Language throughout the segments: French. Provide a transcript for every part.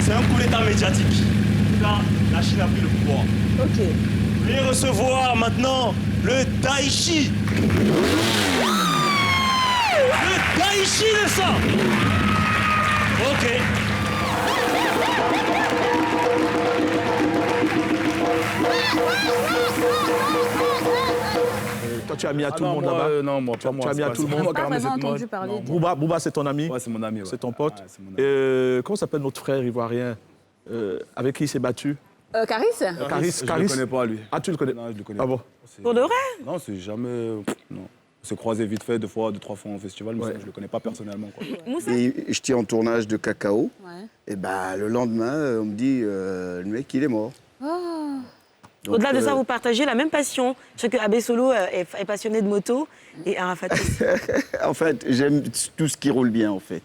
C'est un coup d'état médiatique. Là, la Chine a pris le pouvoir. Ok. Veuillez recevoir maintenant le Daichi. Le Daichi de ça. Ok. Toi, tu as mis à tout le monde là-bas? Non, moi, pas moi. Tu as mis à tout le monde? Pas vraiment entendu parler de... Bouba, c'est ton ami? Ouais, c'est mon ami. Ouais. C'est ton pote? Ouais, c'est mon ami. Comment s'appelle notre frère ivoirien avec qui il s'est battu? Caris? Caris. Je ne le connais pas, lui. Ah, tu le connais? Non, je le connais Ah bon? pas. Pour de vrai? Non, c'est jamais... Non. On s'est croisés vite fait, 2 fois, 3 fois en festival, mais Ouais. je ne le connais pas personnellement. Quoi. Moussa? Et j'étais en tournage de Cacao. Ouais. Et ben, le lendemain, on me dit, le mec, il est mort. Oh. Donc, Au-delà de ça, vous partagez la même passion. Je sais que Abbé Solo est passionné de moto et Arafat aussi. en fait, j'aime tout ce qui roule bien, en fait.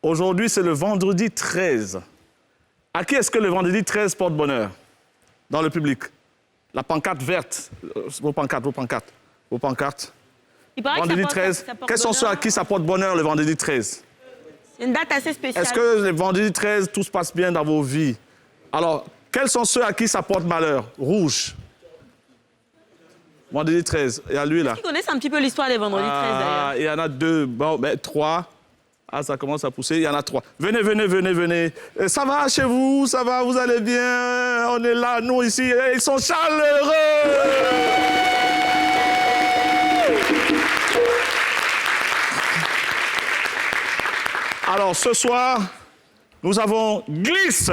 Aujourd'hui, c'est le vendredi 13. À qui est-ce que le vendredi 13 porte bonheur dans le public? La pancarte verte. Vos pancartes. Il paraît Vendredi que ça 13. porte Quels sont ceux à qui ça porte bonheur le vendredi 13? C'est une date assez spéciale. Est-ce que le vendredi 13, tout se passe bien dans vos vies? Alors, quels sont ceux à qui ça porte malheur? Rouge. Vendredi 13. Il y a lui là. Ils connaissent un petit peu l'histoire des vendredis 13 d'ailleurs. Il y en a 2. Bon, ben 3. Ah, ça commence à pousser. Il y en a 3. Venez. Ça va chez vous? Ça va? Vous allez bien? On est là, nous, ici. Ils sont chaleureux! Alors, ce soir, nous avons Glisse.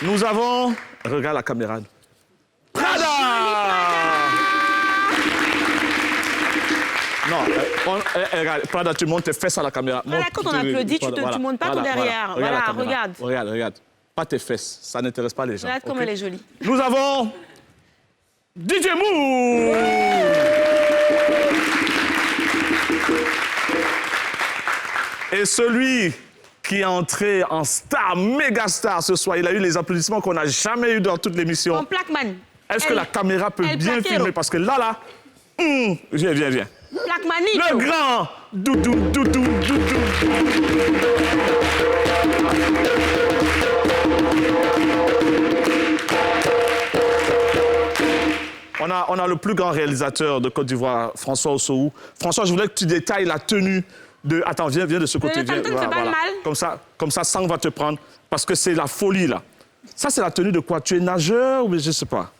Nous avons... Regarde la caméra. Prada! Non, regarde, Prada, tu montes tes fesses à la caméra. Voilà, quand on applaudit, tu ne montes pas ton derrière. Voilà, regarde. Regarde. Pas tes fesses, ça n'intéresse pas les gens. Regarde comme elle est jolie. Nous avons DJ Mou. Et celui qui est entré en star, méga star ce soir, il a eu les applaudissements qu'on n'a jamais eu dans toute l'émission. En Plaqueman. Est-ce que la caméra peut El bien Plaquero. filmer? Parce que là, viens. Plaquemanito. Le grand Doudou. On a le plus grand réalisateur de Côte d'Ivoire, François Ossoou. François, je voulais que tu détailles la tenue de... Attends, viens de ce côté. Viens, Tantan, c'est pas mal. Comme ça, Sang va te prendre. Parce que c'est la folie, là. Ça, c'est la tenue de quoi? Tu es nageur ou je sais pas?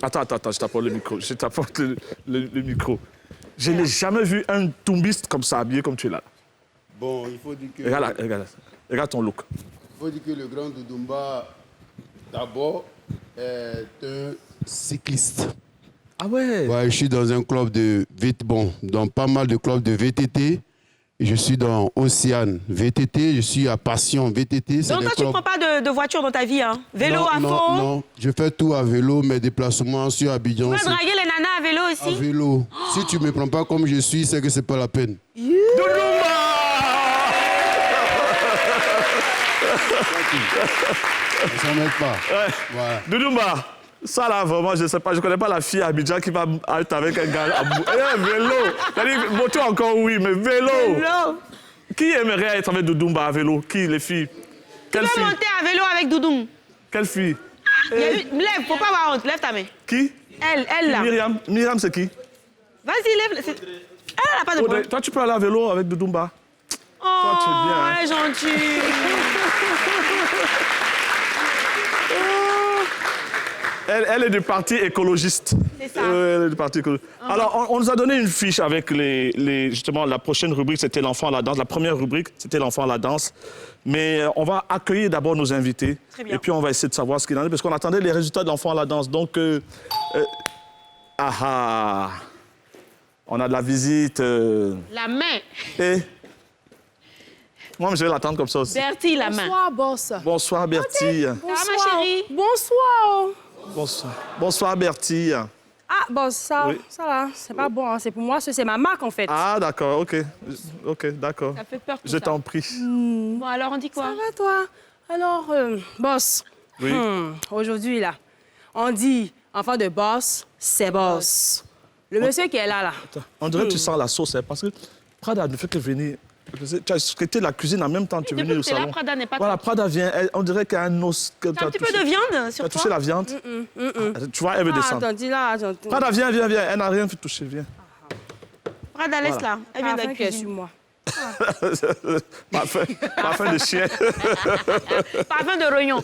Attends, je t'apporte le micro. Le micro. Je n'ai jamais vu un toumbiste comme ça, habillé comme tu es là. Bon, il faut dire que... Regarde ton look. Il faut dire que le grand Doudoumba, d'abord, est un cycliste. Ah ouais? Ouais, je suis dans un club de VTT, bon, dans pas mal de clubs de VTT. Je suis dans Océane VTT, je suis à Passion VTT. Donc toi, tu ne prends pas de voiture dans ta vie, hein? Vélo à fond? Non, je fais tout à vélo, mes déplacements sur Abidjan. Tu peux draguer les nanas à vélo À aussi? vélo. Si tu ne me prends pas comme je suis, c'est que c'est pas la peine. Doudoumba! Ne s'en mêle pas. Ouais. Voilà. Doudoumba, ça là, vraiment, je sais pas, je connais pas la fille à Abidjan qui va être avec un gars à bout. Vélo! C'est-à-dire, moto encore oui, mais vélo! Vélo. Qui aimerait être avec Doudoumba à vélo? Qui, les filles? Tu Quelle peux fille? monter à vélo avec Doudoum. Quelle fille? Lève, faut pas avoir honte. Lève ta main. Qui? Elle là. Myriam, c'est qui? Vas-y, lève. Elle n'a pas de poing. Toi, tu peux aller à vélo avec Doudoumba. Oh, tu es bien, hein. elle est gentille. Elle est du parti écologiste. C'est ça. Elle est du parti écologiste. Alors, on nous a donné une fiche avec justement, la prochaine rubrique, c'était l'enfant à la danse. La première rubrique, c'était l'enfant à la danse. Mais on va accueillir d'abord nos invités. Très bien. Et puis, on va essayer de savoir ce qu'il en est, parce qu'on attendait les résultats de l'enfant à la danse. Donc, on a de la visite. La main. Et moi, je vais l'attendre comme ça aussi. Bertie, la main. Bonsoir, boss. Bonsoir, Bertie. Bonsoir, ma chérie. Bonsoir. Bonsoir. Bonsoir, Bertie. Ah, boss, ça, Oui. ça va. C'est pas bon, hein. C'est pour moi, c'est ma marque, en fait. Ah, d'accord, OK. OK, d'accord. Ça fait peur tout Je ça. t'en prie. Bon, alors on dit quoi? Ça va, toi? Alors, boss, Oui. aujourd'hui, là, on dit, enfant de boss, c'est boss. Le monsieur qui est là, On dirait que tu sens la sauce, hein, parce que Prada ne fait que venir. Tu as secrété la cuisine en même temps que tu es Depuis venu au que t'es là, salon. Prada n'est pas Voilà, Prada vient. On dirait qu'il y a un os. T'as un petit peu de viande sur Tu as touché toi? la viande. Tu vois, elle veut Ah, descendre. attends, dis là, attends. Prada, viens. Elle n'a rien fait toucher, viens. Prada, laisse là. Elle vient de la Parfum qui est sur cuisine. moi. Parfum de chien. Parfum de rognon.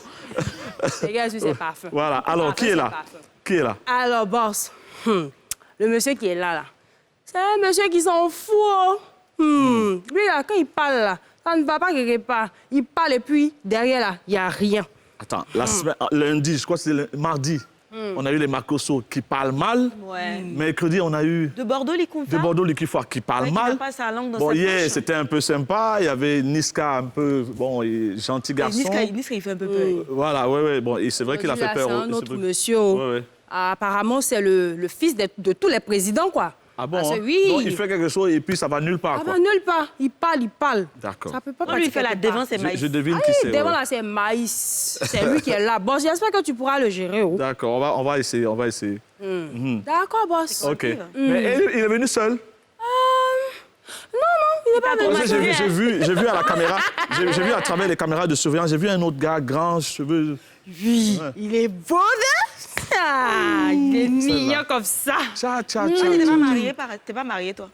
Les gars, c'est parfum. Voilà. Alors, Parfum, qui est c'est là? parfum. Qui est là? Alors, boss, le monsieur qui est là, c'est un monsieur qui s'en fout. Oh. Lui, là, quand il parle, là, ça ne va pas quelque part. Il parle et puis, derrière, là, il n'y a rien. Attends, la semaine, lundi, je crois que c'est le mardi, on a eu les Makoso qui parlent mal. Ouais. Mercredi, on a eu De Bordeaux, les confins. de Bordeaux Liquifoire qui parlent mal. Qui n'a pas sa langue dans Bon, sa hier, poche. c'était un peu sympa. Il y avait Niska, un peu, bon, gentil garçon. Niska, il fait un peu peur. Voilà, ouais. Bon, et c'est vrai qu'il a fait Là, peur. c'est un c'est autre vrai. monsieur. Ouais. Apparemment, c'est le fils de tous les présidents, quoi. Ah bon? Parce que Hein? oui. Donc, il fait quelque chose et puis ça va nulle part, Ah quoi. ben, nulle part. Il parle. D'accord. Ça peut pas On lui fait partir la quelque part. devant, c'est maïs. Je devine Ah qui oui, c'est. devant ouais. là, c'est Maïs. C'est lui qui est là. Bon, j'espère que tu pourras le gérer. Oh. D'accord, on va essayer. D'accord, boss. OK. Mais il est venu seul. Il n'est pas T'as venu. trop J'ai vu à la caméra, j'ai vu à travers les caméras de surveillance, j'ai vu un autre gars, grand, cheveux. Oui, il est beau, hein? Ah, il est mignon comme ça. Tcha. T'es pas marié, toi?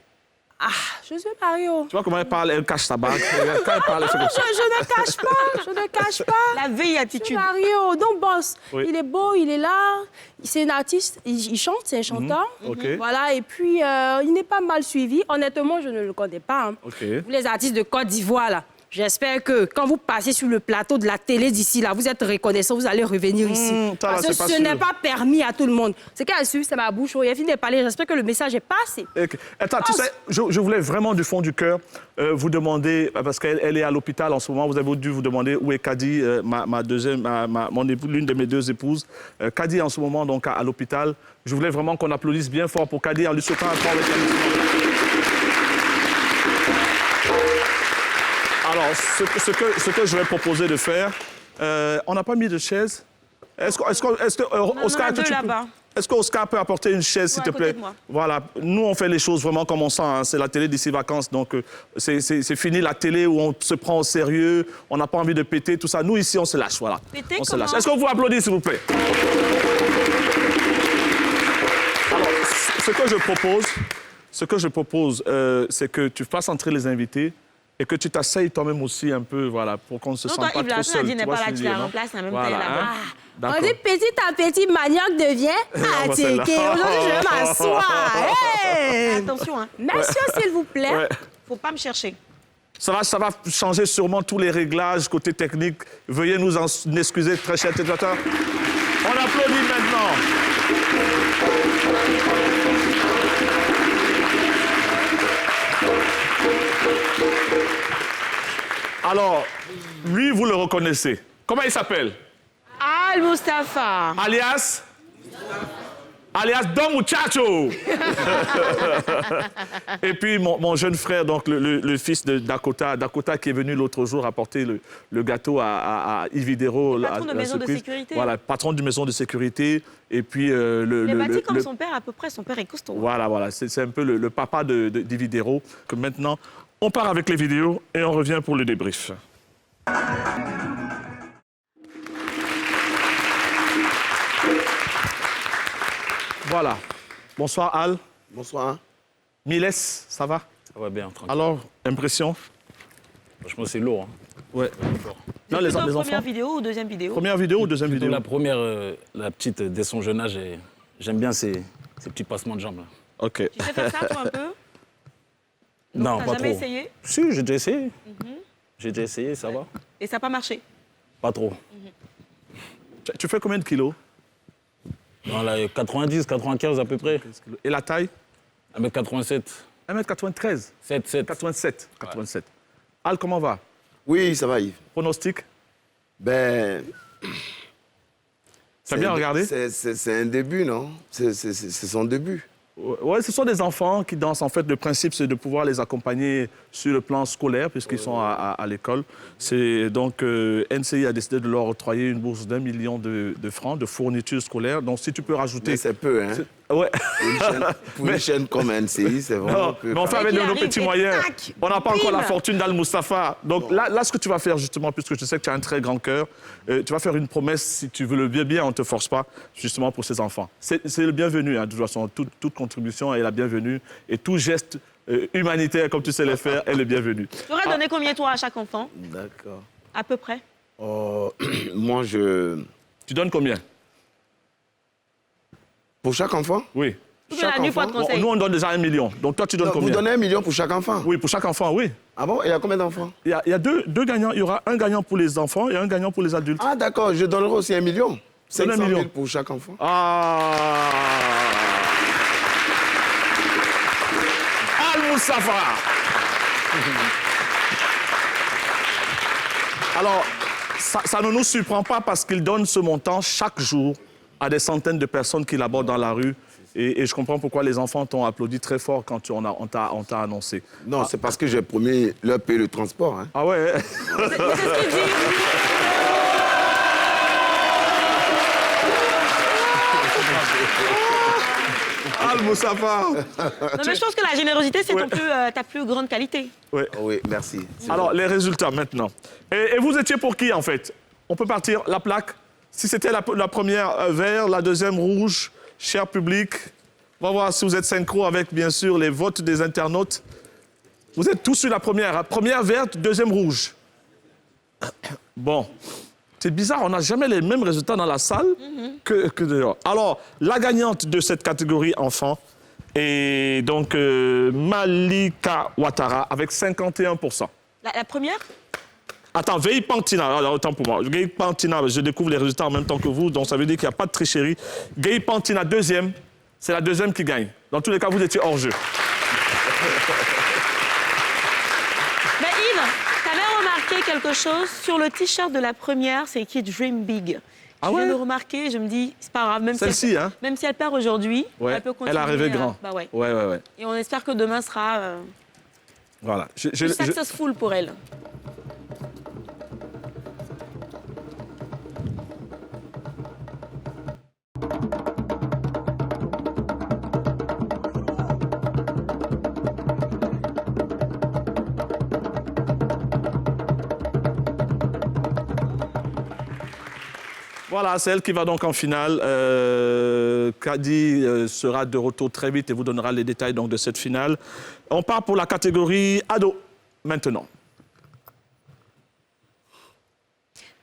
Ah, je suis mariée. Oh. Tu vois comment elle parle, elle cache sa bague. Quand elle parle, elle fait comme ça. Je ne cache pas. La vieille Je suis attitude. mariée. Oh. Donc, boss, Oui. il est beau, il est là. C'est un artiste, il chante, c'est un chanteur. OK. Voilà, et puis, il n'est pas mal suivi. Honnêtement, je ne le connais pas. Hein. OK. Vous, les artistes de Côte d'Ivoire, là, j'espère que quand vous passez sur le plateau de la télé d'ici, là, vous êtes reconnaissant, vous allez revenir ici. ça, là, Parce que c'est pas ce sûr. n'est pas permis à tout le monde. Ce qu'elle a su, c'est ma bouche. Il a fini de parler. J'espère que le message est passé. OK. Attends, tu sais, je voulais vraiment du fond du cœur vous demander, parce qu'elle est à l'hôpital en ce moment, vous avez dû vous demander où est Kadi, l'une de mes deux épouses. Kadi est en ce moment donc à l'hôpital. Je voulais vraiment qu'on applaudisse bien fort pour Kadi en lui souhaitant un fort rétablissement. Alors, ce que je vais proposer de faire, on n'a pas mis de chaise. Est-ce que Oscar, deux là-bas. est-ce que Oscar peut apporter une chaise, s'il Ouais, te à côté plaît? de moi. Voilà. Nous, on fait les choses vraiment comme on sent. Hein. C'est la télé d'ici vacances. Donc, c'est fini la télé où on se prend au sérieux, on n'a pas envie de péter, tout ça. Nous, ici, on se lâche. Voilà. Péter on se comment? lâche. Est-ce qu'on vous applaudit, s'il vous plaît? Alors, ce que je propose, c'est que tu fasses entrer les invités et que tu t'asseyes toi-même aussi un peu, voilà, pour qu'on ne se Non, sente toi, pas Yves trop Lassou a seul. dit Tu n'est vois pas ce là, que je tu veux la dire, non? remplaces en même temps, Voilà, elle est là-bas. hein? On D'accord. dit petit à petit, manioc devient celle-là. attiqué. Aujourd'hui, je vais m'asseoir. Hey! Attention, hein. Monsieur, s'il vous plaît. Ouais. Faut pas me chercher. Ça va changer sûrement tous les réglages côté technique. Veuillez nous en excuser, très chers téléspectateurs. On applaudit maintenant. Alors, lui, vous le reconnaissez. Comment il s'appelle? Al Mustafa. Alias Don Muchacho. Et puis mon jeune frère, donc le fils de Dakota qui est venu l'autre jour apporter le gâteau à Yves Hidero. Le patron de la maison de surprise. sécurité. Voilà, patron de maison de sécurité. Et puis Il est bâti comme son père, à peu près. Son père est costaud. Voilà, c'est un peu le papa d'Yves Hidero. Que maintenant, on part avec les vidéos et on revient pour le débrief. Voilà. Bonsoir Al. Bonsoir. Miles, ça va? Ça va bien, tranquille. Alors, impression? Franchement, c'est lourd. Hein. Ouais. Non, Plutôt les première enfants. vidéo ou deuxième vidéo? Première vidéo ou deuxième Plutôt vidéo? la première, la petite, dès son jeune âge, et j'aime bien ces petits passements de jambes là. Ok. Tu sais faire ça, toi, un peu? Non, T'as pas jamais trop. essayé? Si, j'ai déjà essayé. J'ai déjà essayé, ça va. Et ça n'a pas marché? Pas trop. Tu fais combien de kilos? Dans la 90, 95 à peu près. Et la taille? 1m87. 1m93. 7. 87. 87. Al, comment va? Oui, ça va, Yves. Pronostic? Ben. T'as bien regardé? C'est un début, non? C'est son début. Ouais, ce sont des enfants qui dansent. En fait, le principe, c'est de pouvoir les accompagner sur le plan scolaire, puisqu'ils sont à l'école. C'est donc NCI a décidé de leur octroyer une bourse d'1 million de francs de fourniture scolaire. Donc, si tu peux rajouter. Mais c'est peu, hein? Ouais. Pour une chaîne comme NCI, c'est vraiment Non, peu. mais on fait avec qu'il nos arrive petits et moyens. tac, On n'a pas encore bim. la fortune d'Al-Mustafa. Donc là, ce que tu vas faire, justement, puisque je sais que tu as un très grand cœur, tu vas faire une promesse, si tu veux le bien, on ne te force pas, justement, pour ces enfants. C'est le bienvenu, hein, de toute façon. Toute contribution est la bienvenue. Et tout geste humanitaire, comme tu sais le faire, est le bienvenu. Tu aurais donné combien, toi, à chaque enfant? D'accord. À peu près? Moi, Tu donnes combien? Pour chaque enfant? Oui. Ou bien la nuit, faut te Bon, conseiller. nous, on donne déjà 1 million. Donc toi, tu donnes Non, vous combien? donnez 1 million pour chaque enfant? Oui, pour chaque enfant, oui. Ah bon? Il y a combien d'enfants? Il y a deux gagnants. Il y aura un gagnant pour les enfants et un gagnant pour les adultes. Ah, d'accord, je donnerai aussi 1 million. Donne 500 1 000 million. pour chaque enfant. Ah Al-Mustafa. Alors, ça ne nous surprend pas parce qu'il donne ce montant chaque jour à des centaines de personnes qu'il aborde dans la rue. Et je comprends pourquoi les enfants t'ont applaudi très fort quand on t'a annoncé. Non, c'est parce que j'ai promis leur payer le transport. Hein. Ah ouais? C'est ce qu'il dit. Al-Mustafa. Non, mais je pense que la générosité, c'est ta plus grande qualité. Ouais. Oui, merci. Alors, les résultats maintenant. Et vous étiez pour qui, en fait? On peut partir, la plaque. Si c'était la première vert, la deuxième rouge, cher public. On va voir si vous êtes synchro avec, bien sûr, les votes des internautes. Vous êtes tous sur la première. Hein? Première verte, deuxième rouge. Bon. C'est bizarre, on n'a jamais les mêmes résultats dans la salle que dehors. Alors, la gagnante de cette catégorie enfant est donc Malika Ouattara avec 51%. La première? Attends, Veille Pantina, alors, autant pour moi. Veille Pantina, je découvre les résultats en même temps que vous, donc ça veut dire qu'il n'y a pas de tricherie. Veille Pantina, deuxième, c'est la deuxième qui gagne. Dans tous les cas, vous étiez hors jeu. Mais Yves, t'avais remarqué quelque chose sur le t-shirt de la première, c'est écrit Dream Big. Ah Je viens ouais? de remarquer, je me dis, c'est pas grave, Celle-ci, hein? même si elle perd aujourd'hui, Ouais, elle peut continuer. elle a rêvé grand. Bah ouais. Ouais. Et on espère que demain sera Voilà. successful pour elle. Voilà, c'est elle qui va donc en finale. Kadi sera de retour très vite et vous donnera les détails donc, de cette finale. On part pour la catégorie ado maintenant.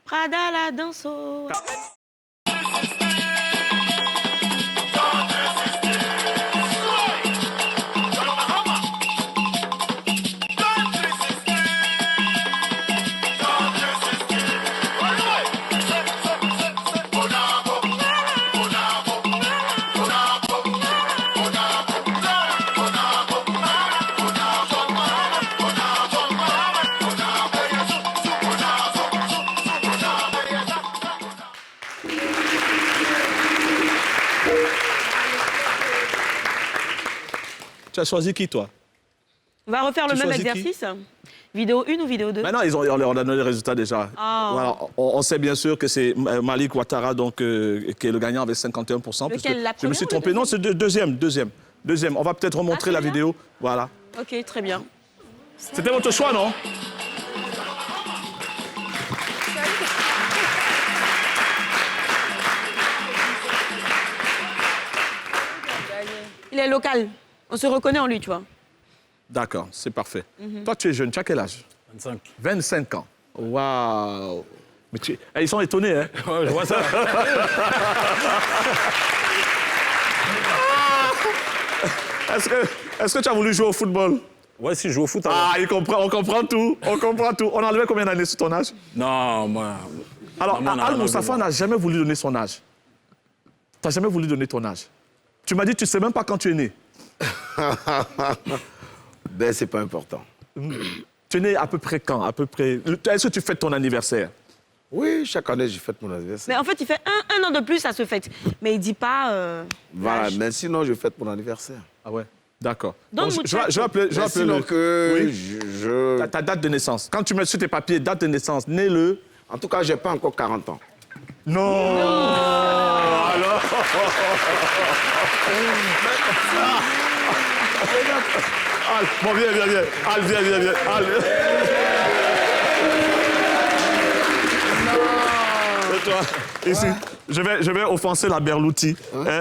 Prada la danso. Tu as choisi qui, toi? On va refaire le Tu même choisis qui? exercice. Vidéo 1 ou vidéo 2? Maintenant, on leur a donné les résultats déjà. Ah. Voilà, on sait bien sûr que c'est Malik Ouattara donc, qui est le gagnant avec 51%. Lequel, la je me suis première ou trompé. le Non, c'est deuxième. On va peut-être remontrer la celui-là? vidéo. Voilà. Ok, très bien. C'était votre choix, non? Il est local. On se reconnaît en lui, tu vois. D'accord, c'est parfait. Toi, tu es jeune. Tu as quel âge? 25. 25 ans. Waouh. Mais ils sont étonnés, hein. Ouais, je vois ça. Est-ce que tu as voulu jouer au football? Ouais, si je joue au foot. Ah, on comprend tout. On comprend tout. On enlevait combien d'années sur ton âge? Non, moi. Alors, Maman n'a Al rien Moustapha enlevé, moi. n'a jamais voulu donner son âge. Tu n'as jamais voulu donner ton âge. Tu m'as dit que tu ne sais même pas quand tu es né. Ben, c'est pas important. Tu es né à peu près quand? À peu près. Est-ce que tu fêtes ton anniversaire? Oui, chaque année, je fête mon anniversaire. Mais en fait, il fait un an de plus à ce fête. Mais il dit pas. Voilà, l'âge. mais sinon, je fête mon anniversaire. Ah ouais, d'accord. Donc, Bon, je vais appeler Mais sinon que Oui. Ta date de naissance. Quand tu mets sur tes papiers, date de naissance, né le... En tout cas, j'ai pas encore 40 ans. Non, alors... Al, bon, viens. Al, viens. Al. Et toi, ici, je vais offenser la Berlouti.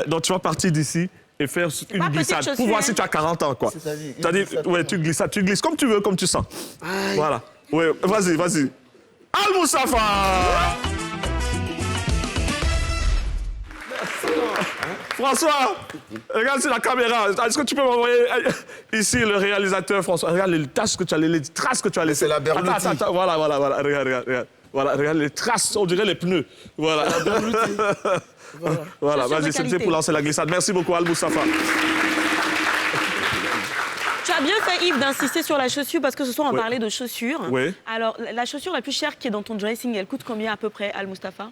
Donc, tu vas partir d'ici et faire une pas petite glissade chaussure, pour voir hein. si tu as 40 ans, quoi. C'est-à-dire, Ouais, tu glisses comme tu veux, comme tu sens. Voilà. Ouais, vas-y. Al Moustapha! François, regarde sur la caméra. Est-ce que tu peux m'envoyer ici le réalisateur François? Regarde les traces que tu as laissées. C'est la Berlouti. Attends, voilà. Regarde. Voilà, regarde les traces, on dirait les pneus. Voilà. Voilà, Chaussures de vas-y, c'est qualité. pour lancer la glissade. Merci beaucoup, Al Moustapha. Tu as bien fait, Yves, d'insister sur la chaussure parce que ce soir, on Oui. parlait de chaussures. Oui. Alors, la chaussure la plus chère qui est dans ton dressing, elle coûte combien à peu près, Al Moustapha?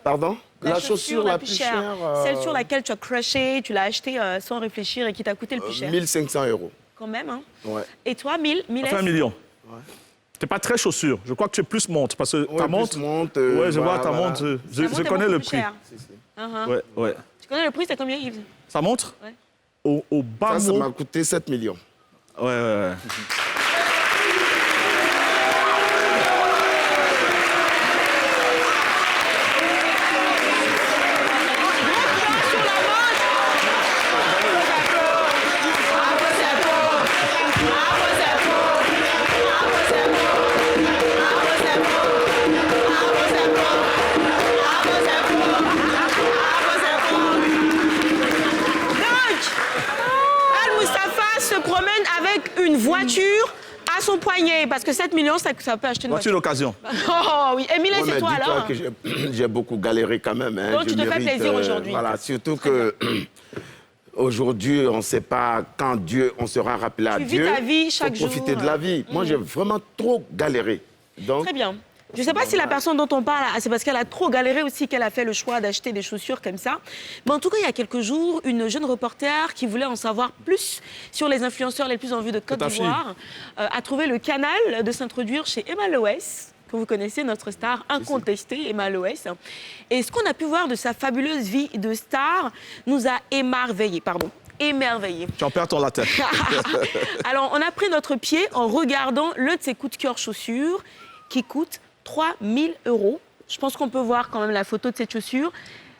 Pardon? La chaussure la plus chère, Celle sur laquelle tu as crushé, tu l'as achetée sans réfléchir et qui t'a coûté le plus cher. 1500 €. Quand même, hein? Ouais. Et toi, 1000 Ça fait 1 million. Tu n'es pas très chaussure. Je crois que tu es plus montre parce que ta Ouais, montre. plus montre, Ouais, je vois voilà, ta voilà. montre. Ta Je montre est connais beaucoup le plus prix. chère. Uh-huh. Ouais. Tu connais le prix, c'est combien, Yves? Ça montre? Ouais. Au bas Ça mot. m'a coûté 7 millions. Ouais. Al Moustapha se promène avec une voiture à son poignet parce que 7 millions, ça peut acheter une Voiture voiture. d'occasion. Oh oui, Émile, Ouais, c'est mais toi dis-toi alors. que j'ai beaucoup galéré quand même. Hein. Donc, Je tu te fais mérite, plaisir aujourd'hui. Voilà, surtout que aujourd'hui, on ne sait pas quand on sera rappelé à Tu vis Dieu. ta vie chaque faut profiter jour. de la vie. Moi, j'ai vraiment trop galéré. Donc, Très bien. Je ne sais pas si la personne dont on parle, c'est parce qu'elle a trop galéré aussi qu'elle a fait le choix d'acheter des chaussures comme ça. Mais en tout cas, il y a quelques jours, une jeune reporter qui voulait en savoir plus sur les influenceurs les plus en vue de Côte ta fille. d'Ivoire a trouvé le canal de s'introduire chez Emma Loès, que vous connaissez, notre star incontestée, Emma Loès. Et ce qu'on a pu voir de sa fabuleuse vie de star nous a émerveillés. Tu en perds ton latin. Alors, on a pris notre pied en regardant l'un de ses coups de cœur chaussures qui coûte 3 000 €. Je pense qu'on peut voir quand même la photo de cette chaussure.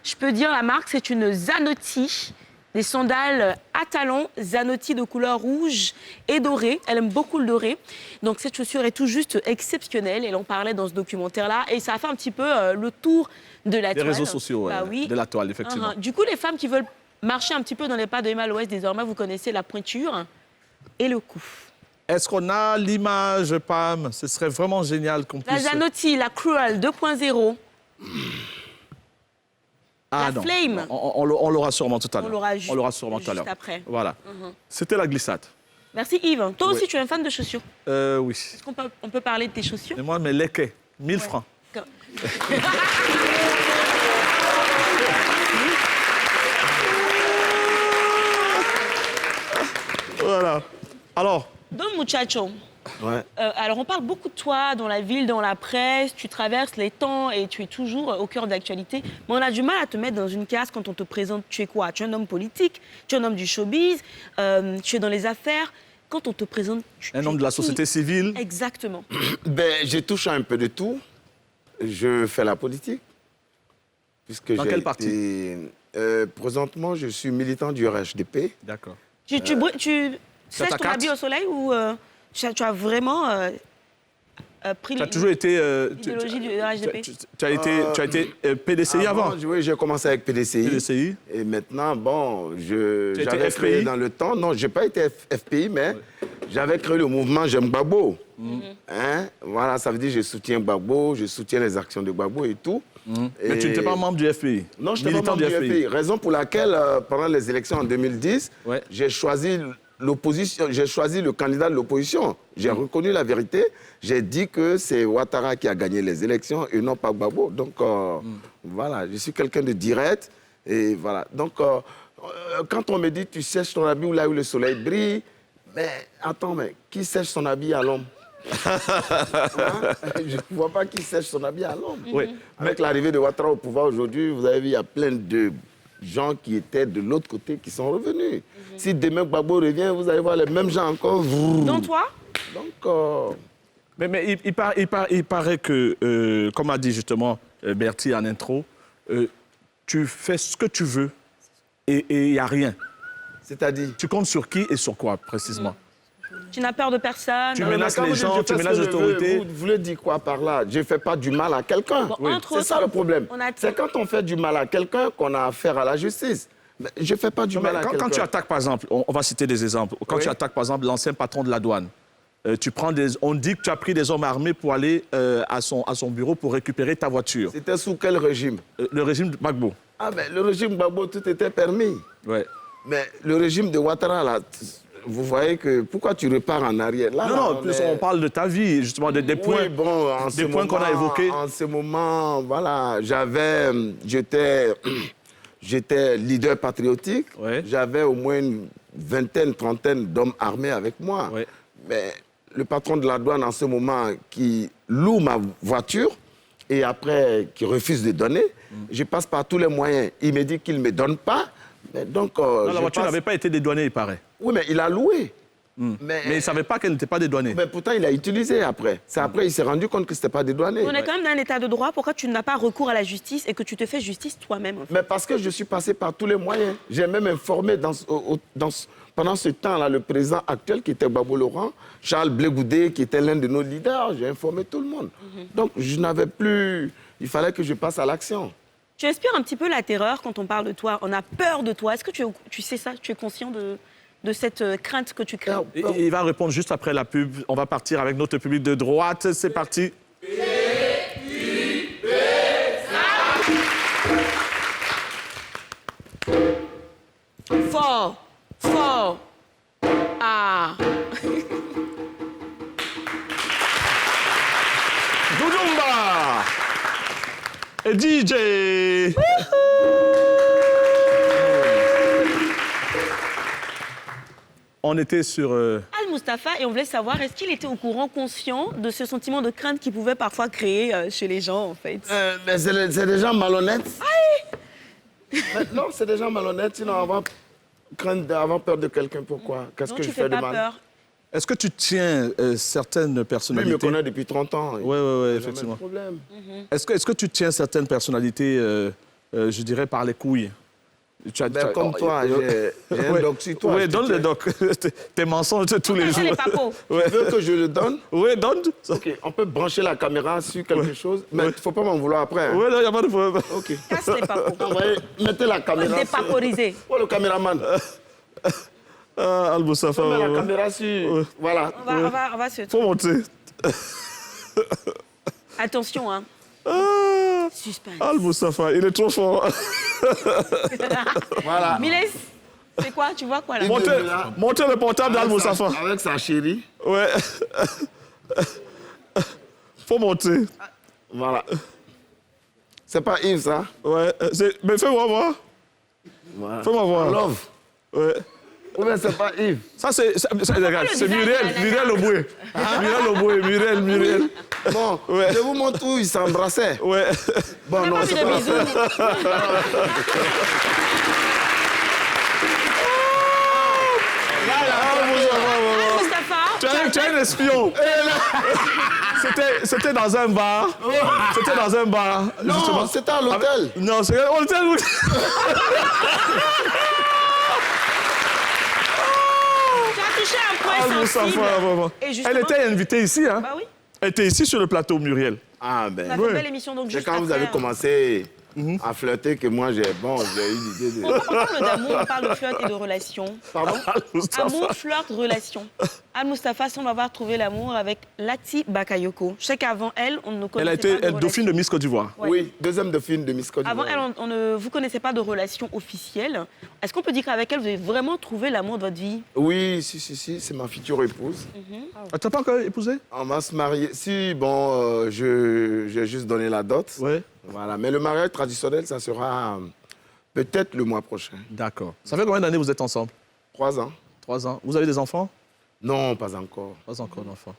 Je peux dire la marque, c'est une Zanotti, des sandales à talons Zanotti de couleur rouge et dorée. Elle aime beaucoup le doré. Donc cette chaussure est tout juste exceptionnelle. Elle en parlait dans ce documentaire-là. Et ça a fait un petit peu le tour de la Des toile. réseaux sociaux, Bah ouais, oui. de la toile, effectivement. Du coup, les femmes qui veulent marcher un petit peu dans les pas de Emma Loès, désormais, vous connaissez la pointure et le cou. Est-ce qu'on a l'image, Pam? Ce serait vraiment génial qu'on La puisse... Zanotti, la Cruel 2.0. Ah la non. Flame. On l'aura sûrement tout à l'heure. On l'aura ju- sûrement tout à juste l'heure. après. Voilà. C'était la glissade. Merci Yves. Toi Oui. aussi, tu es un fan de chaussures. Oui. Est-ce qu'on peut parler de tes chaussures? Et moi, mes lequets, 1000 francs. Voilà. Alors, Don Muchacho. ouais. Alors, on parle beaucoup de toi dans la ville, dans la presse. Tu traverses les temps et tu es toujours au cœur de l'actualité. Mais on a du mal à te mettre dans une case quand on te présente. Tu es quoi? Tu es un homme politique, tu es un homme du showbiz, tu es dans les affaires. Quand on te présente... un homme de la société civile. Exactement. Ben, j'ai touché un peu de tout. Je fais la politique. Puisque Dans j'ai quel parti? Présentement, je suis militant du RHDP. D'accord. Tu sèches ta ton carte? habit au soleil ou tu as vraiment pris Tu as toujours été... l'idéologie de la HDP. Tu as été PDCI avant. Oui, j'ai commencé avec PDCI. PDCI. Et maintenant, bon, Tu as été j'avais créé FPI? dans le temps... Non, je n'ai pas été FPI, mais j'avais créé le mouvement J'aime Gbagbo. Hein? Voilà, ça veut dire que je soutiens Gbagbo, je soutiens les actions de Gbagbo et tout. Mais tu n'étais pas membre du FPI. Non, je n'étais pas membre du FPI. Raison pour laquelle, pendant les élections en 2010, j'ai choisi l'opposition, j'ai choisi le candidat de l'opposition. J'ai reconnu la vérité. J'ai dit que c'est Ouattara qui a gagné les élections et non pas Gbagbo. Donc, voilà, je suis quelqu'un de direct. Et voilà. Donc, quand on me dit tu sèches ton habit là où le soleil brille, mais attends, mais qui sèche son habit à l'homme? Je ne vois pas qui sèche son habit à l'homme. Avec l'arrivée de Ouattara au pouvoir aujourd'hui, vous avez vu, il y a plein de gens qui étaient de l'autre côté qui sont revenus. Si demain Gbagbo revient, vous allez voir les mêmes gens encore. Dans toi? Donc, mais il paraît que, comme a dit justement Bertie en intro, tu fais ce que tu veux et il n'y a rien. C'est-à-dire? Tu comptes sur qui et sur quoi, précisément? Tu n'as peur de personne. Tu menaces les gens, tu menaces l'autorité. Vous voulez dire quoi par là? Je ne fais pas du mal à quelqu'un. Bon, c'est ça le problème. C'est quand on fait du mal à quelqu'un qu'on a affaire à la justice. Mais je ne fais pas du mal à quelqu'un. Quand tu attaques, par exemple, on va citer des exemples. Quand tu attaques, par exemple, l'ancien patron de la douane, on dit que tu as pris des hommes armés pour aller à son bureau pour récupérer ta voiture. C'était sous quel régime? Le régime de Gbagbo. Ah ben, le régime Gbagbo, tout était permis. Ouais. Mais le régime de Ouattara, là, vous voyez que... Pourquoi tu repars en arrière là, Non, plus on parle de ta vie, justement, des points, des points qu'on a évoqués. En ce moment, voilà, j'étais leader patriotique. J'avais au moins une vingtaine, trentaine d'hommes armés avec moi. Mais le patron de la douane, en ce moment, qui loue ma voiture et après, qui refuse de donner, je passe par tous les moyens. Il me dit qu'il ne me donne pas. Mais donc, la voiture n'avait pas été dédouanée, il paraît. Oui, mais il a loué. Mais il ne savait pas qu'elle n'était pas dédouanée. Mais pourtant, il a utilisé après. C'est après, il s'est rendu compte que ce n'était pas dédouané. On est quand même dans un état de droit. Pourquoi tu n'as pas recours à la justice et que tu te fais justice toi-même? En fait? Mais parce que je suis passé par tous les moyens. J'ai même informé pendant ce temps-là le président actuel qui était Gbagbo Laurent, Charles Blé Goudé qui était l'un de nos leaders. J'ai informé tout le monde. Donc, je n'avais plus... Il fallait que je passe à l'action. Tu inspires un petit peu la terreur quand on parle de toi. On a peur de toi. Est-ce que tu sais ça? Tu es conscient de cette crainte que tu crées? Il va répondre juste après la pub. On va partir avec notre public de droite. C'est parti. Fort. Fort. Ah. Doudoumba et DJ. On était sur... Al-Mustafa, et on voulait savoir, est-ce qu'il était au courant, conscient de ce sentiment de crainte qu'il pouvait parfois créer chez les gens, en fait? Mais c'est des gens malhonnêtes. Non, c'est des gens malhonnêtes. Sinon, avoir peur de quelqu'un, pourquoi? Qu'est-ce que je fais de mal? Peur. Est-ce que tu tiens certaines personnalités... Lui, il me connaît depuis 30 ans. Oui, effectivement. Problème. Est-ce que tu tiens certaines personnalités, je dirais, par les couilles? Comme toi, j'ai un doc sur toi. Oui, donne le doc. Tes mensonges tous les jours. Les papos. Tu veux que je le donne? Oui, donne. OK, on peut brancher la caméra sur quelque chose, mais il ne faut pas m'en vouloir après. Oui, il n'y a pas de problème. OK. Casse les papos. Mettez la caméra. Dépaporiser. Oh, le caméraman. Al-Mustafa. Mets la caméra sur... Voilà. On va se... Faut monter. Attention, hein. Suspense. Al-Mustafa, il est trop fort. Voilà. Miles, c'est quoi? Tu vois quoi là? Montez le portable d'Al-Mustafa. Avec sa chérie. Ouais. Faut monter. Voilà. C'est pas Yves, ça? Ouais. Mais fais-moi voir. Voilà. Fais-moi voir. Love. Ouais. Ou bien c'est pas Yves? Ça, c'est Muriel Oboué. Muriel. Bon, je vous montre où ils s'embrassaient. Ouais. Bon, non, c'est pas bisous. Tu es un espion. C'était dans un bar. C'était dans un bar. Non, c'était à l'hôtel. Non, c'est à l'hôtel. Tu as touché un point sensible. Et justement... Elle était invitée ici, hein? Bah oui. Elle était ici sur le plateau, Muriel. Ah, On a ben. fait une belle émission, donc C'est juste quand vous après, avez commencé à flirter que moi, j'ai eu l'idée de... On parle d'amour, on parle de flirt et de relation. Pardon? Amour, flirt, relation. Al-Mustafa semble avoir trouvé l'amour avec Lati Bakayoko. Je sais qu'avant elle, on ne connaissait Elle a été pas de dauphine relation. de Miss Côte d'Ivoire. Ouais. Oui, deuxième dauphine de Miss Côte d'Ivoire. Avant elle, on ne vous connaissait pas de relation officielle. Est-ce qu'on peut dire qu'avec elle, vous avez vraiment trouvé l'amour de votre vie? Oui, si, c'est ma future épouse. Ah, t'as pas encore épousé? On va se marier. Si, bon, j'ai juste donné la dot. Ouais. Voilà, mais le mariage traditionnel, ça sera peut-être le mois prochain. D'accord. Ça fait combien d'années vous êtes ensemble? 3 ans. 3 ans. Vous avez des enfants? Non, pas encore. Pas encore d'enfants.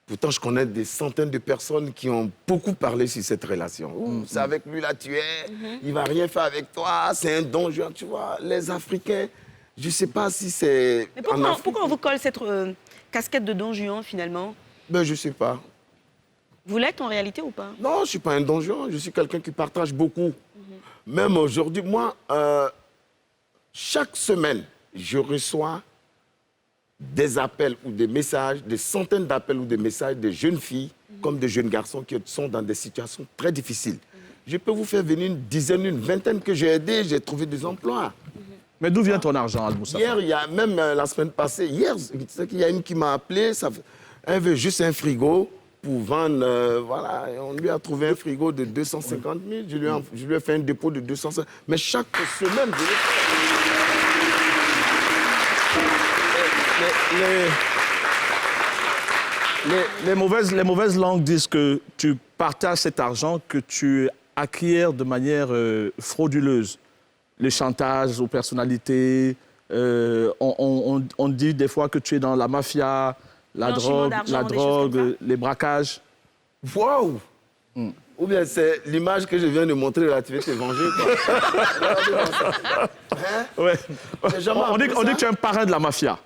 Pourtant, je connais des centaines de personnes qui ont beaucoup parlé sur cette relation. Ouh, c'est avec lui, là, tu es. Il va rien faire avec toi. C'est un don juan, tu vois. Les Africains, je ne sais pas si c'est... Mais en Afrique. pourquoi on vous colle cette casquette de Don Juan, finalement? Ben, je ne sais pas. Vous l'êtes en réalité ou pas? Non, je ne suis pas un don juan. Je suis quelqu'un qui partage beaucoup. Même aujourd'hui, moi, chaque semaine, je reçois des appels ou des messages, des centaines d'appels ou des messages de jeunes filles comme de jeunes garçons qui sont dans des situations très difficiles. Je peux vous faire venir une dizaine, une vingtaine que j'ai aidé, j'ai trouvé des emplois. Mais d'où vient ton argent, Al-Moussafa? Hier, il y a même la semaine passée, hier, il y a une qui m'a appelé, elle veut juste un frigo pour vendre, voilà, et on lui a trouvé un frigo de 250 000, je lui ai fait un dépôt de 250 000, mais chaque semaine, je Les mauvaises langues disent que tu partages cet argent que tu acquiers de manière frauduleuse. Les chantages aux personnalités, on dit des fois que tu es dans la mafia, la drogue, les braquages. Waouh! Ou bien c'est l'image que je viens de montrer là, tu veux te venger, quoi. Ouais. On dit ça. que tu es un parrain de la mafia,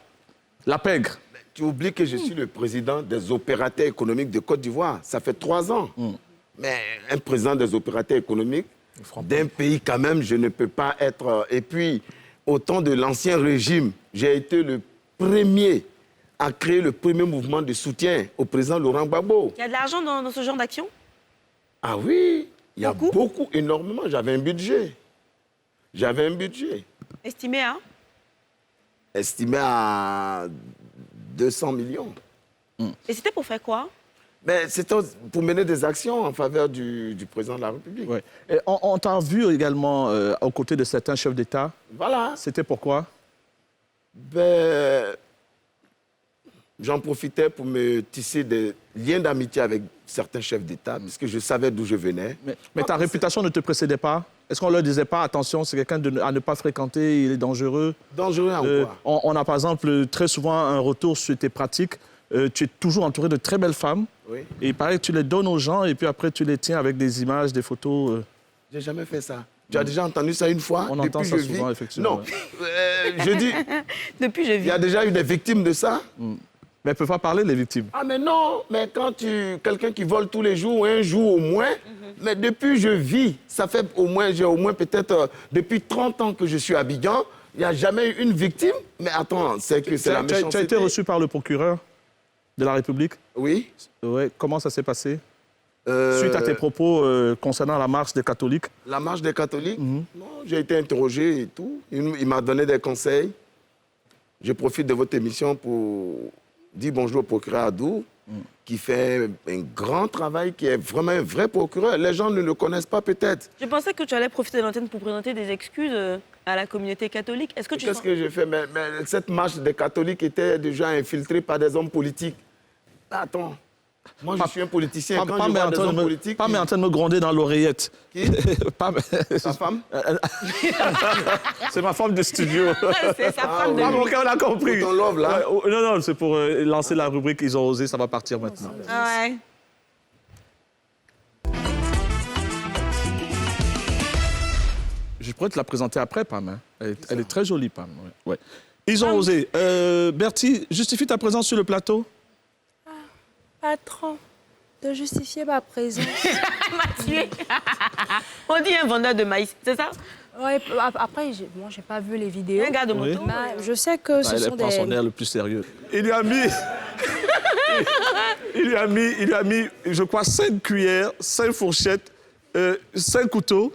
la pègre. Tu oublies que je suis le président des opérateurs économiques de Côte d'Ivoire. Ça fait 3 ans. Mais un président des opérateurs économiques d'un pays, quand même, je ne peux pas être... Et puis, au temps de l'ancien régime, j'ai été le premier à créer le premier mouvement de soutien au président Laurent Gbagbo. Il y a de l'argent dans ce genre d'action? Ah oui, il y a beaucoup, énormément. J'avais un budget. Estimé à? Estimé à 200 millions. Et c'était pour faire quoi? Mais c'était pour mener des actions en faveur du président de la République. Ouais. Et on t'a vu également aux côtés de certains chefs d'État. Voilà. C'était pourquoi? Ben, j'en profitais pour me tisser des liens d'amitié avec certains chefs d'État, parce que je savais d'où je venais. Mais ta réputation ne te précédait pas? Est-ce qu'on ne leur disait pas, attention, c'est quelqu'un à ne pas fréquenter, il est dangereux? Dangereux en quoi? On a par exemple très souvent un retour sur tes pratiques. Tu es toujours entouré de très belles femmes. Oui. Et il paraît que tu les donnes aux gens et puis après tu les tiens avec des images, des photos. J'ai jamais fait ça. Tu as déjà entendu ça une fois? On entend ça souvent, effectivement. Non, je dis, Depuis, je il y a déjà eu des victimes de ça. Mais elles ne peuvent pas parler, les victimes. Ah mais non, mais quand quelqu'un qui vole tous les jours, un jour au moins, mais depuis je vis, ça fait j'ai au moins peut-être, depuis 30 ans que je suis à Abidjan, il n'y a jamais eu une victime. Mais attends, c'est que c'est la méchanceté. Tu as été reçu par le procureur de la République? Oui. Ouais. Comment ça s'est passé? Suite à tes propos concernant la marche des catholiques? La marche des catholiques? Non, j'ai été interrogé et tout. Il m'a donné des conseils. Je profite de votre émission pour dire bonjour au procureur Adou, qui fait un grand travail, qui est vraiment un vrai procureur. Les gens ne le connaissent pas peut-être. Je pensais que tu allais profiter de l'antenne pour présenter des excuses à la communauté catholique. Est-ce que tu Qu'est-ce que j'ai fait? Mais cette marche des catholiques était déjà infiltrée par des hommes politiques. Attends, moi je suis un politicien. Quand je vois des hommes politiques... Pas mais en train de me gronder dans l'oreillette. Qui? Ta femme? C'est ma femme de studio. C'est sa femme de Ah, lui. ok, on a compris. Pour ton love, là? Ouais, non, c'est pour lancer la rubrique Ils ont osé, ça va partir maintenant. Ah ouais. Je pourrais te la présenter après, Pam. Hein. Elle est très jolie, Pam. Ouais. Ils ont osé. Bertie, justifie ta présence sur le plateau. Patron, de justifier ma présence. Mathieu. On dit un vendeur de maïs, c'est ça? Ouais, après, moi, j'ai pas vu les vidéos. Un gars de moto. Mais je sais que ce Elle sont prend son des... air le plus sérieux. Il lui a mis... il lui a mis, je crois, 5 cuillères, 5 fourchettes, 5 couteaux.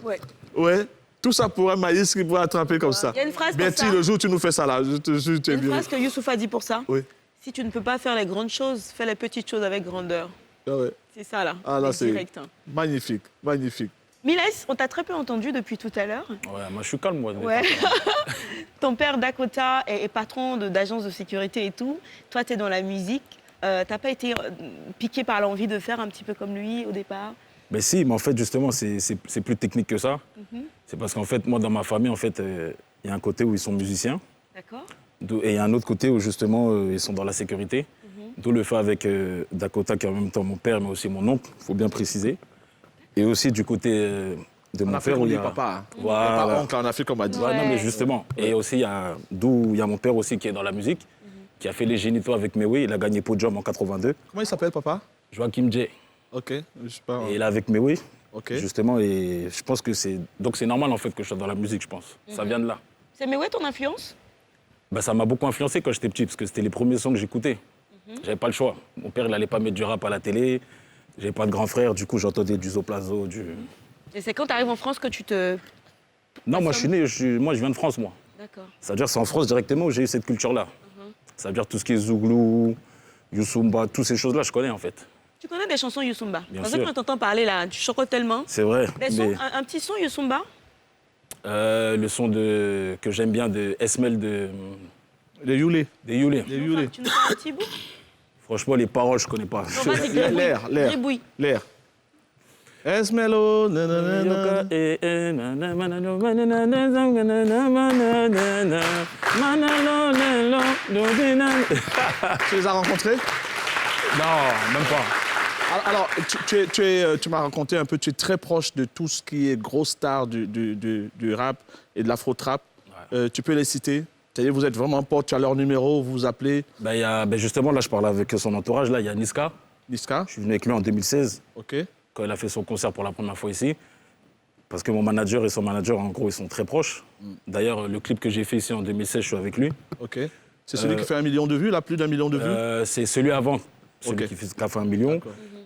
Ouais. Tout ça pour un maïs qu'il pourrait attraper comme ça. Il y a une phrase pour Betty, ça. le jour où tu nous fais ça là, je te jure, tu es Une bien. phrase que Youssouf a dit pour ça. Oui. Si tu ne peux pas faire les grandes choses, fais les petites choses avec grandeur. Ah ouais. C'est ça là. Ah là, c'est direct. Hein. magnifique, magnifique. Miles, on t'a très peu entendu depuis tout à l'heure. Ouais, moi je suis calme, moi. Ouais. Ton père Dakota est patron d'agence de sécurité et tout. Toi, tu es dans la musique. T'as pas été piqué par l'envie de faire un petit peu comme lui au départ? Mais si, mais en fait, justement, c'est plus technique que ça. C'est parce qu'en fait, moi, dans ma famille, en fait, il y a un côté où ils sont musiciens. D'accord. Et il y a un autre côté où, justement, ils sont dans la sécurité. D'où le fait avec Dakota, qui est en même temps mon père, mais aussi mon oncle, il faut bien préciser. Et aussi du côté de mon père, où il y a... papa. Voilà. Papa, oncle en Afrique, on m'a dit. Ouais, non, mais justement. Et aussi, d'où il y a mon père aussi qui est dans la musique, qui a fait les génitaux avec Mewe. Il a gagné podium en 82. Comment il s'appelle, papa? Joachim J. Ok, je sais pas. Et il est avec Mewe. Ok. Justement, et je pense que c'est... Donc c'est normal, en fait, que je sois dans la musique, je pense. Ça vient de là. C'est Mewe ton influence? Bah, ça m'a beaucoup influencé quand j'étais petit, parce que c'était les premiers sons que j'écoutais. J'avais pas le choix. Mon père, il allait pas mettre du rap à la télé. J'avais pas de grand frère, du coup, j'entendais du Zoplazo, du... Et c'est quand tu arrives en France que tu te... Non, moi, je suis né, moi, je viens de France, moi. D'accord. Ça veut dire que c'est en France directement où j'ai eu cette culture-là. Ça veut dire tout ce qui est Zouglou, Youssumba, toutes ces choses-là, je connais, en fait. Tu connais des chansons Youssumba? Bien Parce que sûr. quand t'entends parler là, tu chantes tellement. C'est vrai. Des sons, Mais, un petit son Youssumba? le son que j'aime bien de Esmel Les Youlé. des Youlé. Les Youlé. Tu nous fais un petit bout? Franchement, les paroles, je connais pas. Non, vas-y, gribouille. L'air. Gribouille. L'air. Esmelo, nanana. Tu les as rencontrés? Non, même pas. Alors, tu m'as raconté un peu, tu es très proche de tout ce qui est gros stars du rap et de l'afro-trap. Tu peux les citer? C'est-à-dire, vous êtes vraiment potes, tu as leur numéro, vous vous appelez? Justement, là, je parle avec son entourage. Là, il y a Niska. Niska? Je suis venu avec lui en 2016, Ok. quand il a fait son concert pour la première fois ici. Parce que mon manager et son manager, en gros, ils sont très proches. D'ailleurs, le clip que j'ai fait ici en 2016, je suis avec lui. Ok. C'est celui qui fait 1 million de vues, là, plus d'1 million de vues? C'est celui avant, celui Ok. qui a fait 1 million.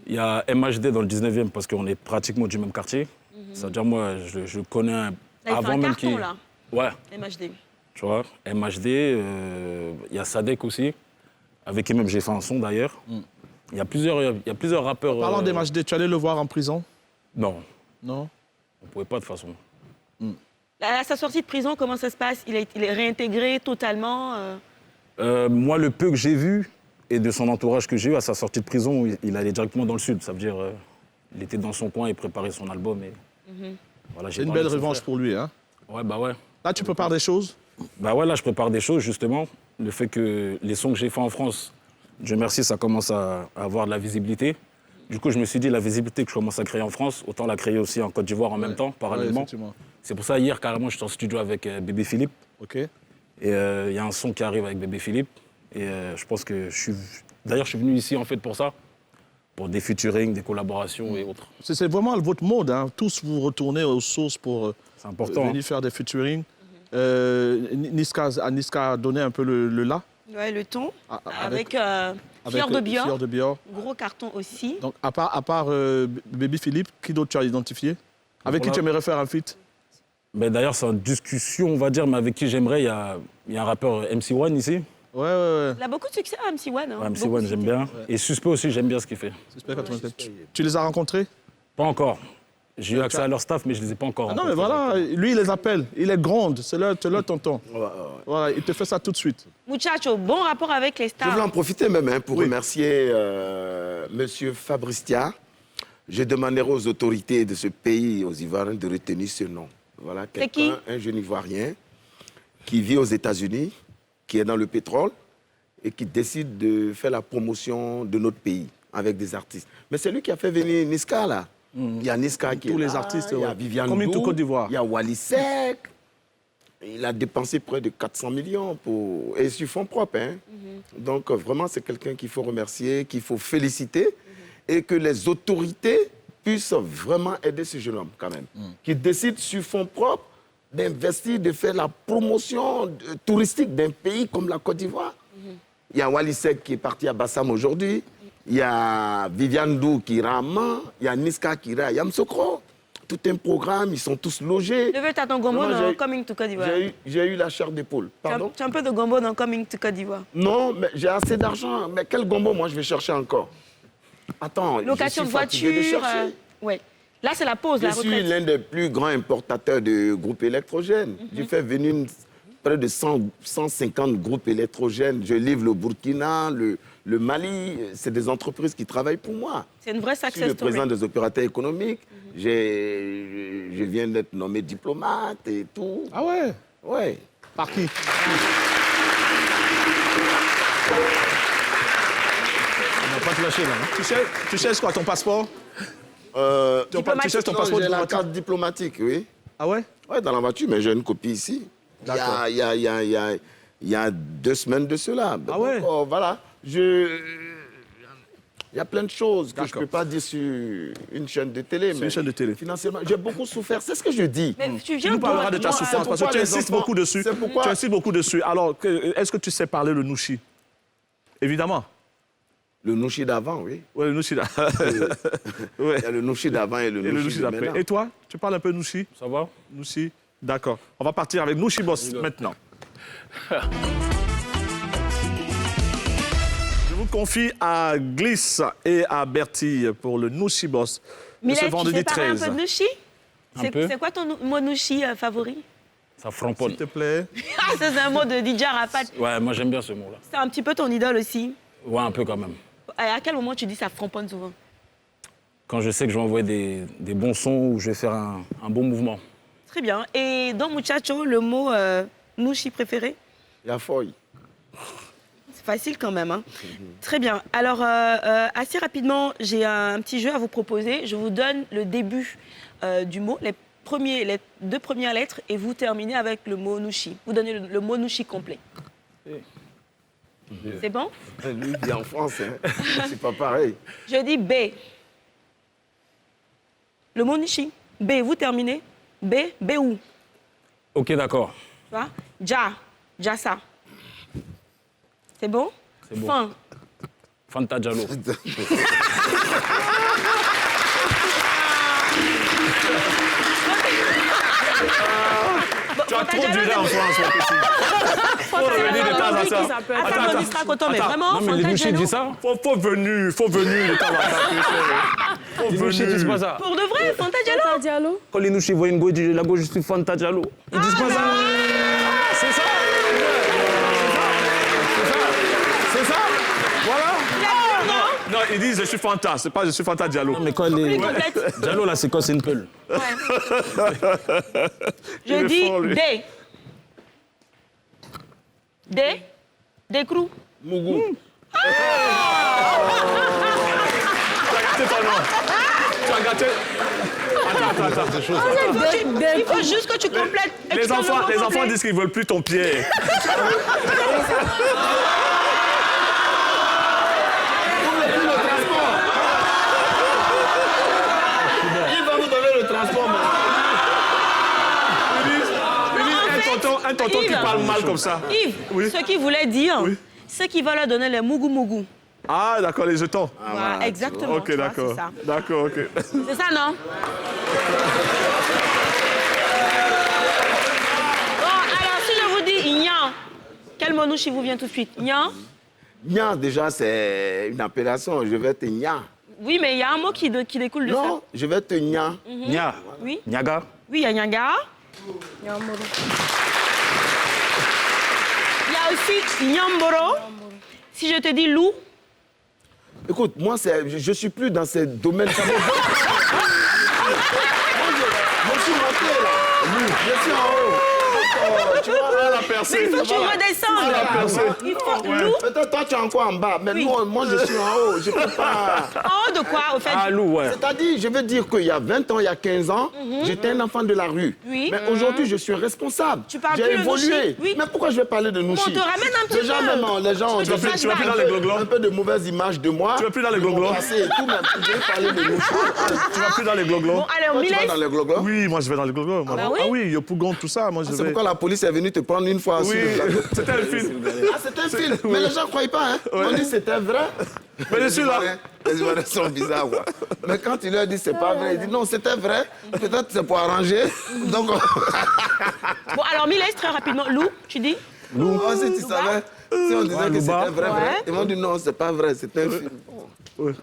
Il y a MHD dans le 19e, parce qu'on est pratiquement du même quartier. Ça veut dire, moi, je connais Là, il fait avant un même carton, qu'il... là. Ouais, MHD. tu vois. MHD, il y a Sadek aussi, avec qui même j'ai fait un son d'ailleurs. Il y a plusieurs rappeurs... Parlant des MHD, tu allais le voir en prison? Non, Non? on ne pouvait pas de toute façon. À sa sortie de prison, comment ça se passe? Il est réintégré totalement Moi, le peu que j'ai vu, et de son entourage que j'ai eu, à sa sortie de prison, il allait directement dans le sud. Ça veut dire, il était dans son coin, il préparait son album. Et... Voilà, j'ai C'est une parlé belle de son revanche frère. pour lui, hein? Ouais, bah ouais. Là, tu prépares des choses? Bah ouais, là, je prépare des choses, justement. Le fait que les sons que j'ai faits en France, Dieu merci, ça commence à avoir de la visibilité. Du coup, je me suis dit, la visibilité que je commence à créer en France, autant la créer aussi en Côte d'Ivoire en même temps, parallèlement. effectivement. C'est pour ça, hier, carrément, je suis en studio avec Bébé Philippe. Ok. Et il y a un son qui arrive avec Bébé Philippe. Et je pense que je suis... D'ailleurs, je suis venu ici, en fait, pour ça. Pour des featuring, des collaborations et autres. C'est vraiment votre mode, hein? Tous vous retournez aux sources pour C'est important. venir faire des featuring. Niska a donné un peu le là. Ouais, le ton. Avec Fleur de Bior. Fleur de Bior. Gros carton aussi. Donc, à part Baby Philippe, qui d'autre tu as identifié? Avec qui Voilà. tu aimerais faire un feat? Mais d'ailleurs, c'est en discussion, on va dire, mais avec qui j'aimerais. Il y a un rappeur MC1 ici. Ouais. Il a beaucoup de succès à MC1. Hein. Ouais, Beaucoup MC1, de j'aime succès. bien. Et Suspect aussi, j'aime bien ce qu'il fait. Suspect 87. Tu les as rencontrés? Pas encore. J'ai eu accès à leur staff, mais je ne les ai pas encore Ah non, mais rencontrés. voilà, lui, il les appelle. Il est grande, c'est leur tonton. Voilà, il te fait ça tout de suite. Muchacho, bon rapport avec les Je voulais stars. en profiter même pour remercier Monsieur Fabristia. Je demanderai aux autorités de ce pays, aux Ivoiriens, de retenir ce nom. Voilà, C'est qui? un jeune Ivoirien qui vit aux États-Unis, qui est dans le pétrole et qui décide de faire la promotion de notre pays avec des artistes. Mais c'est lui qui a fait venir Niska, là. Il y a Niska qui Tous est les là, artistes, il y a ouais. Viviane Comme une Dou, Côte d'Ivoire. il y a Wally Seck. Il a dépensé près de 400 millions et sur fonds propres. Hein. Donc, vraiment, c'est quelqu'un qu'il faut remercier, qu'il faut féliciter et que les autorités puissent vraiment aider ce jeune homme, quand même. Qui décide sur fonds propres d'investir, de faire la promotion touristique d'un pays comme la Côte d'Ivoire. Il y a Wally Seck qui est parti à Bassam aujourd'hui. il y a Viviane Dou qui rame, il y a Niska qui rame, il y a Msokro. Tout un programme, ils sont tous logés. Le veux t'as ton gombo Vraiment, dans j'ai- Coming to Côte d'Ivoire. J'ai eu la chair d'épaule. Pardon? Tu as un peu de gombo dans Coming to Côte d'Ivoire. Non, mais j'ai assez d'argent. Mais quel gombo, moi, je vais chercher encore? Attends, Location je de suis fatigué voiture. de chercher. Ouais. Là, c'est la pause, Je la suis retraite. l'un des plus grands importateurs de groupes électrogènes. J'ai fait venir près de 150 groupes électrogènes. Je livre le Burkina, le Mali. C'est des entreprises qui travaillent pour moi. C'est une vraie Je suis success le story. président des opérateurs économiques. Je viens d'être nommé diplomate et tout. Ah ouais? Ouais. Par qui? On va pas te lâcher là. Hein. Tu cherches quoi, ton passeport? Tu cherches ton Non, passeport j'ai la diplomatique? carte diplomatique, oui. Ah ouais? Oui, dans la voiture, mais j'ai une copie ici. D'accord. Il y a 2 semaines de cela. Ah ouais? Donc, voilà. Il y a plein de choses que je ne D'accord. peux pas dire sur une chaîne de télé. Sur mais une chaîne de télé. Financièrement, j'ai beaucoup souffert. C'est ce que je dis. Mais tu Tu viens nous parleras de d'où, ta moi, souffrance parce que pourquoi tu les insistes enfants- beaucoup dessus. c'est pourquoi- Tu insistes beaucoup dessus. Alors, est-ce que tu sais parler le nouchi? Évidemment. Le nouchi d'avant, oui. Ouais, le nouchi. Ouais. Il y a le nouchi d'avant et le Et le nouchi nouchi de d'après. maintenant. Et toi, tu parles un peu nouchi? Ça va? Nouchi. D'accord. On va partir avec Nouchi Boss maintenant. Je vous confie à Gliss et à Bertie pour le Nouchi Boss de Milet, ce tu vendredi sais parler 13. un peu de Nushi? Un peu. C'est quoi ton mot Nushi favori? Ça framponne. S'il te plaît. Ah, ça, c'est un mot de DJ Arafat. Ouais, moi j'aime bien ce mot-là. C'est un petit peu ton idole aussi. Ouais, un peu quand même. À quel moment tu dis ça framponne souvent? Quand je sais que je vais envoyer des bons sons ou je vais faire un bon mouvement. Très bien. Et dans Muchacho, le mot Nushi préféré? La feuille. C'est facile quand même. Hein. Très bien. Alors, assez rapidement, j'ai un petit jeu à vous proposer. Je vous donne le début du mot, les 2 premières lettres, et vous terminez avec le mot Nushi. Vous donnez le mot Nushi complet. C'est bon? Lui, il dit en France, hein. C'est pas pareil. Je dis B. Le mot Nushi. B, vous terminez. B, B où? Ok, d'accord. Tu vois? Jasa. C'est bon? C'est bon. Fin. Fanta Diallo. Tu as trop duré en France, mon petit. Faut revenir de temps en temps. Mais vraiment, Non, mais les Fanta Nushi Diallo. disent ça. Faut venir de temps en temps. Faut Les Nushi disent pas ça. Pour de vrai, Fanta Diallo. Diallo. Quand les Nushi voient une go, ils disent la go, je suis Fanta Diallo. Ils disent pas ça. C'est ça. C'est ça. Voilà. Non, ils disent je suis Fanta, c'est pas je suis Fanta Diallo. Non, mais quand les. Complète. Diallo, là, c'est quand c'est une peule. Ouais. Il Je est dis fort, lui. D. D'écrou. Mougou. Tu as gâté ton nom. Tu as gâté. Attends. Il faut juste que tu complètes. Et Les tu donnes le mot enfants complet. disent qu'ils veulent plus ton pied. Il va vous donner le transport, mais... Un tonton qui Yves. parle mal comme ça. Yves, Oui. ce qu'il voulait dire, Oui. c'est qu'il va leur donner les mougou-mougou. Ah, d'accord, les jetons. Voilà, exactement. Ok, tu vois, d'accord. C'est ça. D'accord, ok. C'est ça, non? Bon, alors, si je vous dis Nyan, quel mot Nushi vous vient tout de suite? Nyan? Nya, déjà, c'est une appellation. Je vais te nya. Oui, mais il y a un mot qui découle de Non, je vais te nya. Nya. ça. Oui, Nyaga. oui, il y a Nyaga. Il y a aussi Nyamboro. Si je te dis loup, Écoute, moi, je suis plus dans ces domaines. Ça me va. Je suis monté, là. Je suis en haut. Tu vois, la percée. mais il faut que tu redescendes. Il faut loup. Peut-être toi, tu es encore en bas. Mais Oui. moi, je suis en haut. Je peux pas... En haut de quoi, au fait? Ah, loup, ouais. C'est-à-dire, je veux dire qu'il y a 20 ans, il y a 15 ans, j'étais un enfant de la rue. Oui. Mais aujourd'hui, je suis responsable. Tu parles J'ai plus le évolué. Nouchi. Oui. Mais pourquoi je vais parler de Nouchi? On te ramène un petit Déjà, peu. même, les gens ont Tu veux plus- tu vas plus dans les gloglons? un peu de mauvaise image de moi. Tu vas plus dans les Ils m'ont gloglons? passé et tout, mais je vais parler de Nouchi. Tu vas plus dans les gloglons? Bon, allez, on Toi, tu vas Miles. dans les gloglons? Oui, moi je vais dans les gloglons. moi. bah oui. Ah oui, Yopougon, tout ça. Moi je C'est vais. pourquoi la police est venue te prendre une fois sur Oui, le plateau. c'était un film. Ah, c'est un film. Mais les gens ne croient pas. Hein. On dit que c'était vrai. Mais je suis là. Les Ivoiriens sont bizarres, quoi. Mais quand il leur dit c'est pas vrai, il dit non, c'était vrai. Peut-être c'est pour arranger. Donc, Bon, alors Mylène, très rapidement. Lou, tu dis? Lou, si tu savais, si on disait que c'était vrai, Ouais. vrai, ils m'ont dit non, c'est pas vrai, c'était un film.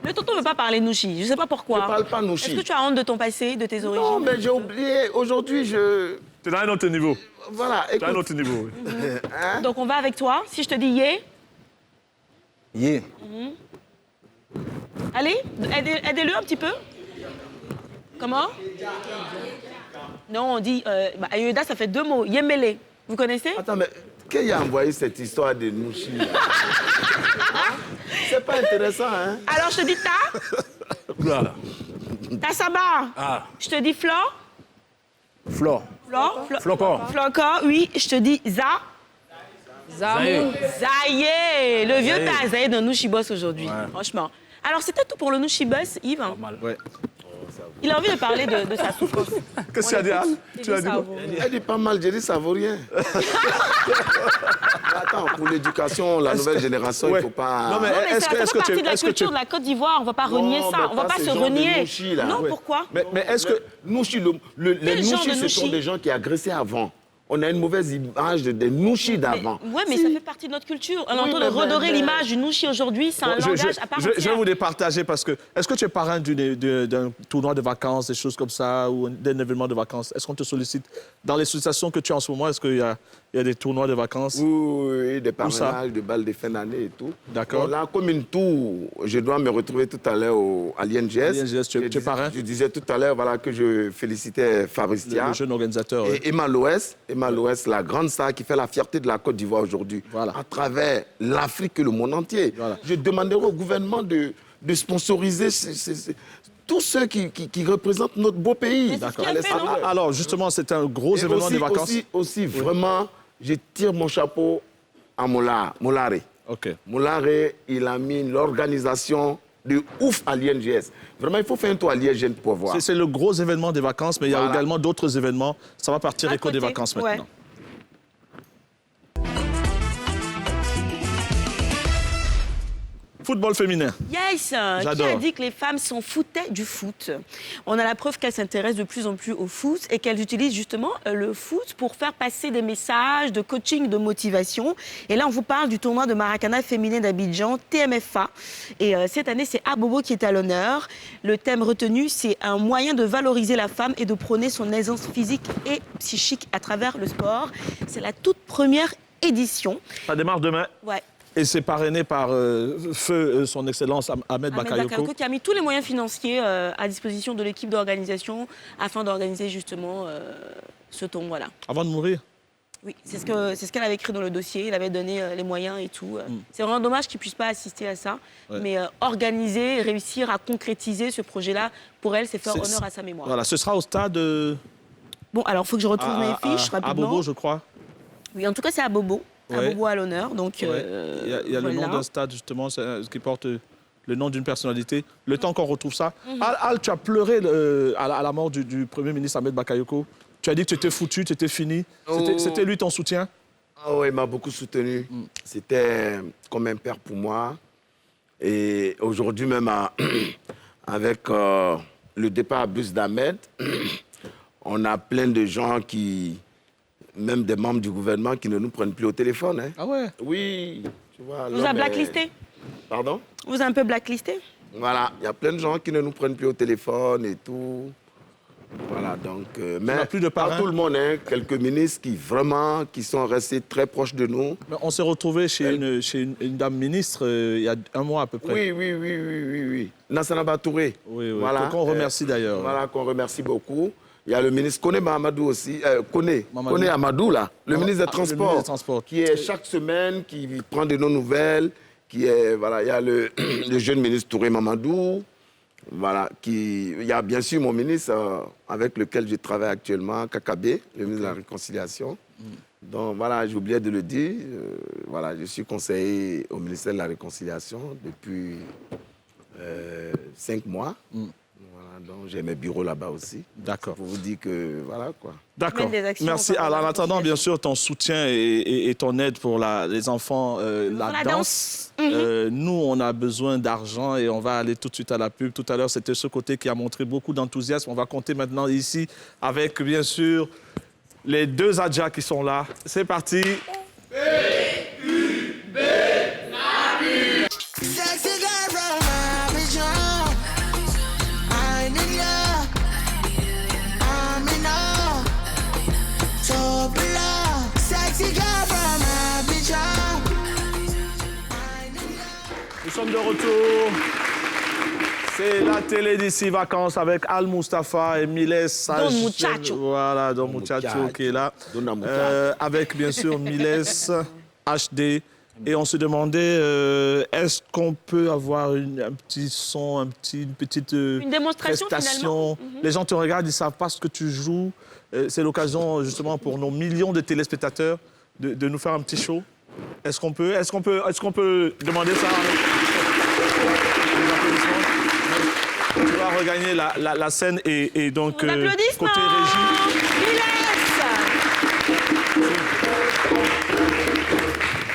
Le tonton ne veut pas parler Nouchi. Je ne sais pas pourquoi. Je parle pas Nouchi. Est-ce que tu as honte de ton passé, de tes origines? Non, mais j'ai oublié. Aujourd'hui, je... Tu es à un autre niveau. Voilà, Tu es à un écoute. autre niveau. Oui. Hein? Donc on va avec toi. Si je te dis yé, Yeah. allez, aidez-le un petit peu. Comment? Non, on dit... Ayoda, ça fait 2 mots. Yémélé. Vous connaissez? Attends, mais qui a envoyé cette histoire de Nouchi là? Hein? C'est pas intéressant, hein? Alors je te dis ta. Voilà. Ta Saba. Ah, Je te dis Flore. Flore. Flore. Flocor. Flocor, oui. Je te dis Za. Zamou. Zaye. Le vieux Zaye. tas Zaye de Nouchi Boss aujourd'hui. Ouais. Franchement. Alors c'était tout pour le Nouchi Boss, Yves. Ouais. Il a envie de parler de sa souffrance. Qu'est-ce que tu as dit, Al? Tu as dit quoi? Elle dit pas mal, j'ai dit ça vaut rien. Attends, pour l'éducation, la nouvelle génération, il Ouais. faut pas... Non, mais Non, mais est-ce ça que- fait est-ce que partie tu- de la est-ce que culture tu- de la Côte d'Ivoire. On va pas renier Non, ça. mais On va pas pas ces se gens de renier. Nouchi, là. Non, Ouais. pourquoi? Mais est-ce que... Nouchi, les Quel genre Nouchi, de ce sont Nouchi? des gens qui agressaient avant. On a une mauvaise image des Nouchi d'avant. Mais ça fait partie de notre culture. On est en train de redorer l'image du Nouchi aujourd'hui. C'est un Bon, langage à part je vais entière. vous départager parce que... Est-ce que tu es parrain d'un tournoi de vacances, des choses comme ça, ou d'un événement de vacances? Est-ce qu'on te sollicite? Dans les sollicitations que tu as en ce moment, est-ce qu'il y a des tournois de vacances? Oui, des Où ça? parrainages, des balles de fin d'année et tout. D'accord. Bon, là, comme une tour, je dois me retrouver tout à l'heure à l'INGS. l'INGS, tu es parrain? Je disais tout à l'heure voilà, que je félicitais Fabrice Dia. Le jeune organisateur. ouais. Et Emma Loès, la grande star qui fait la fierté de la Côte d'Ivoire aujourd'hui, Voilà. à travers l'Afrique et le monde entier. Voilà. Je demanderai au gouvernement de sponsoriser tous ceux qui représentent notre beau pays. c'est ce qu'il a fait, non? Alors, justement, c'est un gros Et événement aussi, de vacances. aussi vraiment, je tire mon chapeau à Moulare. OK. Moulare, il a mis l'organisation de ouf à l'INGS. Vraiment, il faut faire un tour à l'INGS pour voir. C'est le gros événement des vacances, mais il y a Voilà. également d'autres événements. Ça va partir À écho des côté, vacances ouais. maintenant. Football féminin. Yes! Qui J'adore. a dit que les femmes s'en foutaient du foot? On a la preuve qu'elles s'intéressent de plus en plus au foot et qu'elles utilisent justement le foot pour faire passer des messages de coaching, de motivation. Et là, on vous parle du tournoi de Maracana féminin d'Abidjan, TMFA. Et cette année, c'est Abobo qui est à l'honneur. Le thème retenu, c'est un moyen de valoriser la femme et de prôner son aisance physique et psychique à travers le sport. C'est la toute première édition. Ça démarre demain. Ouais. Et c'est parrainé par feu son Excellence Ahmed Ahmed Bakayoko. Bakayoko qui a mis tous les moyens financiers à disposition de l'équipe d'organisation afin d'organiser justement ce tournoi-là. Avant de mourir. Oui, c'est ce qu'elle avait écrit dans le dossier. Il avait donné les moyens et tout. C'est vraiment dommage qu'il ne puisse pas assister à ça. Ouais. Mais organiser, réussir à concrétiser ce projet-là, pour elle, c'est faire honneur à sa mémoire. Voilà, ce sera au stade Bon, alors, il faut que je retrouve mes fiches à rapidement. Bobo, je crois. Oui, en tout cas, c'est à Bobo. À Ouais. Bobo à l'honneur. Donc, Ouais. Il y a le nom voilà. d'un stade, justement, qui porte le nom d'une personnalité. Le temps qu'on retrouve ça. Al, tu as pleuré à la mort du Premier ministre Ahmed Bakayoko. Tu as dit que tu étais foutu, tu étais fini. C'était lui ton soutien? Ah oui, il m'a beaucoup soutenu. C'était comme un père pour moi. Et aujourd'hui même, avec le départ à bus d'Ahmed, on a plein de gens même des membres du gouvernement qui ne nous prennent plus au téléphone. Hein. Ah ouais? Oui, tu vois. Vous avez blacklisté? Pardon? Vous avez un peu blacklisté? Voilà, il y a plein de gens qui ne nous prennent plus au téléphone et tout. Voilà, donc... mais n'as plus de pas parrain? tout le monde, hein, quelques ministres qui sont restés très proches de nous. Mais on s'est retrouvé chez une dame ministre il y a un mois à peu près. Oui. Nassana Batouré. Oui. Voilà. Qu'on remercie d'ailleurs. Voilà, qu'on remercie beaucoup. Il y a le ministre Koné Mahamadou aussi. Koné Amadou, là. Le ministre des le ministre des Transports. Qui est chaque semaine, qui prend de nos nouvelles. Voilà, il y a le jeune ministre Touré Mamadou. Voilà, il y a bien sûr mon ministre avec lequel je travaille actuellement, Kakabe, le ministre de la Réconciliation. Donc voilà, j'ai oublié de le dire. Voilà, je suis conseiller au ministère de la Réconciliation depuis 5 mois. Voilà, Donc j'ai mes bureaux là-bas aussi. D'accord. Pour vous dire que voilà quoi. D'accord. Mène des actions Merci. en Alors, en faveur de la attendant, bien sûr, ton soutien et ton aide pour les enfants, la danse. Nous, on a besoin d'argent et on va aller tout de suite à la pub. Tout à l'heure, c'était ce côté qui a montré beaucoup d'enthousiasme. On va compter maintenant ici avec, bien sûr, les deux Adja qui sont là. C'est parti. Nous sommes de retour. C'est la télé d'ici vacances avec Al Mustafa et Miles. Don Muchacho. Voilà, Don Muchacho qui est là. Avec bien sûr Miles HD. Et on se demandait, est-ce qu'on peut avoir un petit son, une petite Une démonstration, prestation. finalement. Les gens te regardent, ils ne savent pas ce que tu joues. C'est l'occasion justement pour nos millions de téléspectateurs de nous faire un petit show. Est-ce qu'on peut demander ça? Tu vas regagner la scène et donc côté régie.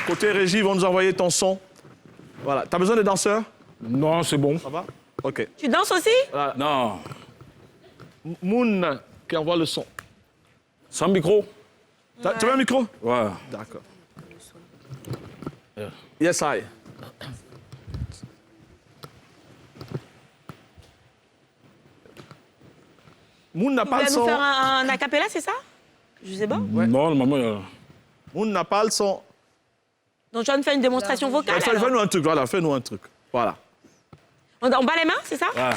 Côté régie, ils vont nous envoyer ton son. Voilà. T'as besoin de danseurs? Non, c'est bon. Ça va? OK. Tu danses aussi? Voilà. Non. Moon qui envoie le son. Sans micro? Tu veux un micro? Ouais. D'accord. Yes, I. Moon n'a pas le Tu vas son. nous faire un acapella, c'est ça? Je sais pas. Non, normalement, Moon n'a pas le son. Donc, je viens de faire une démonstration vocale. Fais-nous un truc, voilà, fais-nous un truc. Voilà. On bat les mains, c'est ça? Ouais.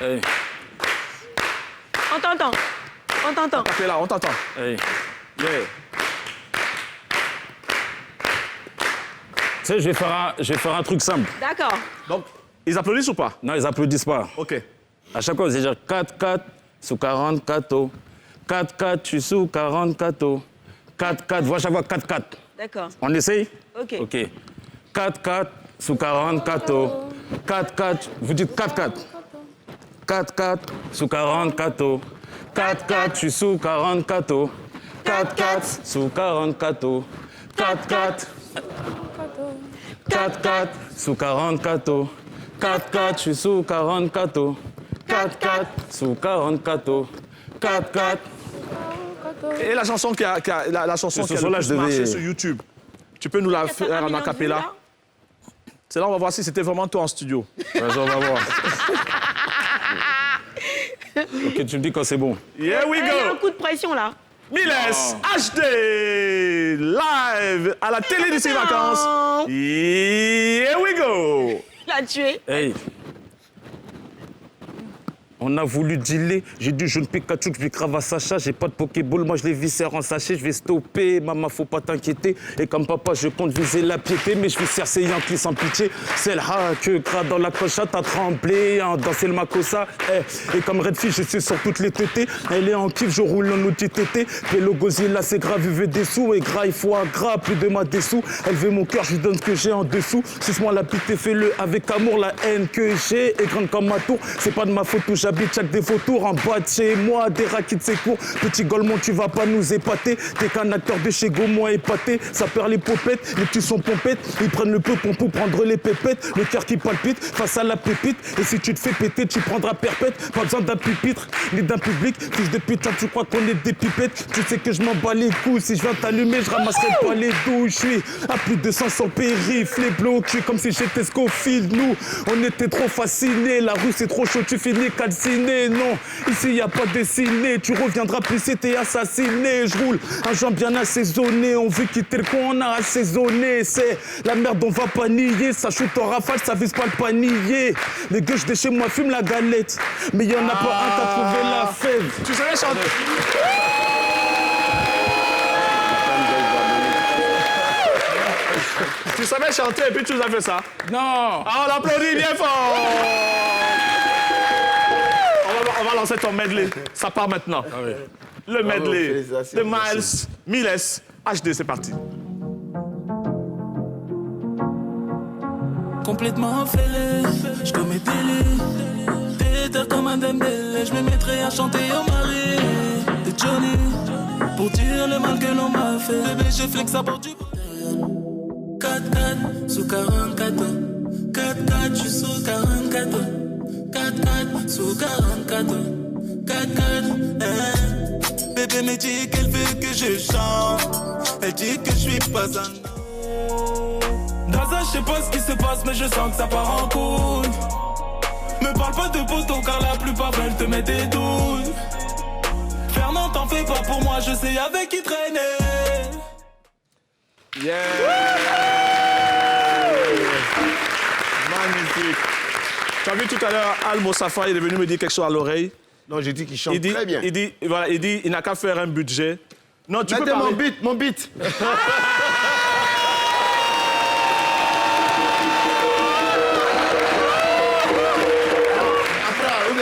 Hey. On t'entend. On t'entend. T'es là, on t'entend. Hey. Yeah. Tu sais, je vais faire un truc simple. D'accord. Donc, ils applaudissent ou pas? Non, ils applaudissent pas. OK. À chaque fois, c'est dire 4-4 sous 44 eaux. 4-4, je suis sous 44 eaux. 4-4, vois chaque fois 4-4. D'accord. On essaye? OK. OK. 4-4 sous 44 eaux. 4-4, vous dites 4-4. 4-4 sous 44 eaux. 4-4, je suis sous 44 eaux. 4-4 sous 44 eaux. 4-4. 4-4 sous 44 eaux. 4-4, je suis sous 44 eaux. 4-4 sous 44 eaux. 4-4. Et la chanson qui a la chanson Ce qui a son-là, le plus je devais- marché sur YouTube. Tu peux nous la faire en acapella? C'est là on va voir si c'était vraiment toi en studio. Ouais, on va voir. OK, tu me dis quand c'est bon. Here we Il y a un go! coup de pression, là. Miles HD live à la télé d'ici vacances. Here we go! Il a tué. Hey. On a voulu dealer, j'ai du jaune Pikachu que je lui crave à Sacha, j'ai pas de Pokéball, moi je les viscère en sachet, je vais stopper, maman faut pas t'inquiéter, et comme papa je compte viser la piété, mais je suis cercé Yankee sans pitié, c'est le que gras dans la cocha, t'as tremblé, hein, danser le makossa, et comme Redfish je suis sur toutes les tétés, elle est en kiff, je roule en outil tété, Pélo Godzilla c'est grave, il veut des sous, et gras il faut un gras, plus de moi des sous, elle veut mon cœur, je lui donne ce que j'ai en dessous, suce-moi la pite et fais-le avec amour, la haine que j'ai est grande comme ma tour, c'est pas de ma faute où j'habite chaque des photos en bas de chez moi, des raquettes c'est court. Petit Golemont, tu vas pas nous épater. T'es qu'un acteur de chez Gaumont épaté. Ça perd les popettes, les petits sont pompettes. Ils prennent le peu pour prendre les pépettes. Le cœur qui palpite face à la pépite. Et si tu te fais péter, tu prendras perpète. Pas besoin d'un pupitre ni d'un public. Fils de putain, tu crois qu'on est des pipettes. Tu sais que je m'en bats les couilles. Si je viens t'allumer, je ramasserai pas les douilles. Je suis à plus de 100 sur le périph'. Les bleus au cul comme si j'étais Scofield. Nous, on était trop fascinés. La rue c'est trop chaud, tu finis calciné. Non, ici y a pas de ciné. Tu reviendras plus si t'es assassiné. Je roule un joint bien assaisonné. On veut quitter le coin, on a assaisonné. C'est la merde, on va pas nier. Ça shoot en rafale, ça vise pas le panier. Les gueuches de chez moi fument la galette. Mais y en a pas un qui a trouvé la fève. Tu savais chanter? Tu savais chanter et puis tu nous as fait ça? Non. Ah, on l'applaudit bien fort! On va lancer ton medley. Ça part maintenant. Le medley félicitations, de Miles HD, c'est parti. complètement fêlé. Je commets délit. T'es comme un Dembélé. Je me mettrai à chanter au mari de Johnny pour dire le mal que l'on m'a fait. Bébé, je flex à bord du 4-4 sous 44 ans. 4-4, je suis sous 44 ans. 4-4 sous 44 ans. 4-4, bébé me dit qu'elle veut que je chante. Elle dit que je suis pas un homme. Dans un, je sais pas ce qui se passe, mais je sens que ça part en couille. Me parle pas de poteau car la plupart veulent te mettre des douilles. Fernand, t'en fais pas pour moi, je sais avec qui traîner. Yeah! Magnifique. Tu as vu tout à l'heure, Al Moussafa, il est venu me dire quelque chose à l'oreille. Non, j'ai dit qu'il chante très bien. Il dit, il n'a qu'à faire un budget. Non, tu peux parler. mon beat.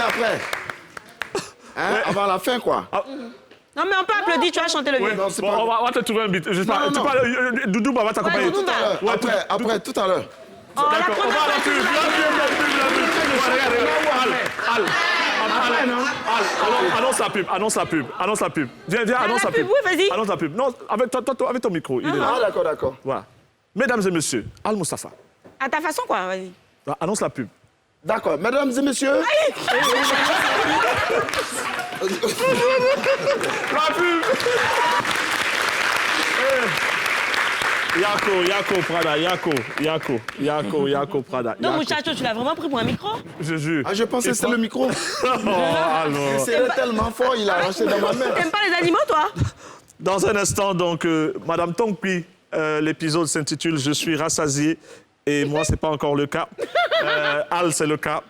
Après. Hein, ouais. Avant la fin, quoi. Non, mais on peut applaudir, tu vas chanter le ouais. Non, bon, pas... on va te trouver un beat. Doudou va t'accompagner. Ouais, après, tout à l'heure. Oh, d'accord, on va à la pub. Annonce la pub. Viens, annonce la pub. Oui, vas-y. Annonce la pub. Non, avec ton micro. Il est là. Ah, d'accord. Voilà. Mesdames et messieurs, Al Moussafa. À ta façon, quoi, vas-y. Annonce la pub. D'accord, mesdames et messieurs. La pub. Yako Prada. Donc, muchacho, tu l'as vraiment pris pour un micro? Je jure. Ah, je pensais que c'était le micro. C'est tellement fort, il a arraché dans ma main. T'aimes pas les animaux, toi? Dans un instant, donc, Madame Tongpi, l'épisode s'intitule « Je suis rassasié ». Et moi, c'est pas encore le cas. Al, c'est le cas.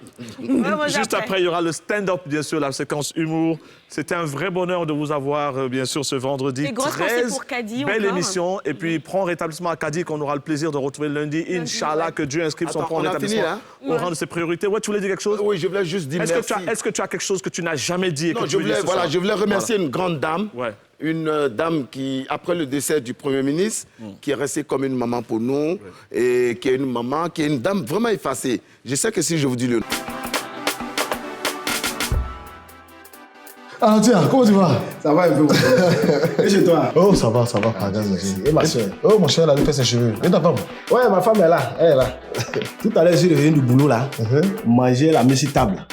Juste après, il y aura le stand-up, bien sûr, la séquence humour. C'était un vrai bonheur de vous avoir, bien sûr, ce vendredi. Et grosse pensée pour Kadi. Belle émission. Et puis, prends rétablissement à Kadi, qu'on aura le plaisir de retrouver lundi. Inch'Allah, que Dieu inscrive son prend rétablissement au rang de ses priorités. Ouais, tu voulais dire quelque chose? Oui, je voulais juste dire merci. Est-ce que tu as quelque chose que tu n'as jamais dit? Non, je voulais remercier une grande dame. Ouais. Une dame qui, après le décès du Premier ministre, qui est restée comme une maman pour nous, et qui est une maman, qui est une dame vraiment effacée. Je sais que si je vous dis le nom... Ah tiens, comment tu vas? Ça va un peu. Et chez toi? Oh, ça va, pardon. Et ma soeur? Oh, mon cher, elle a fait ses cheveux. Et ta femme? Ouais, ma femme est là, elle est là. Tout à l'heure, je suis revenu du boulot là, manger la messie table.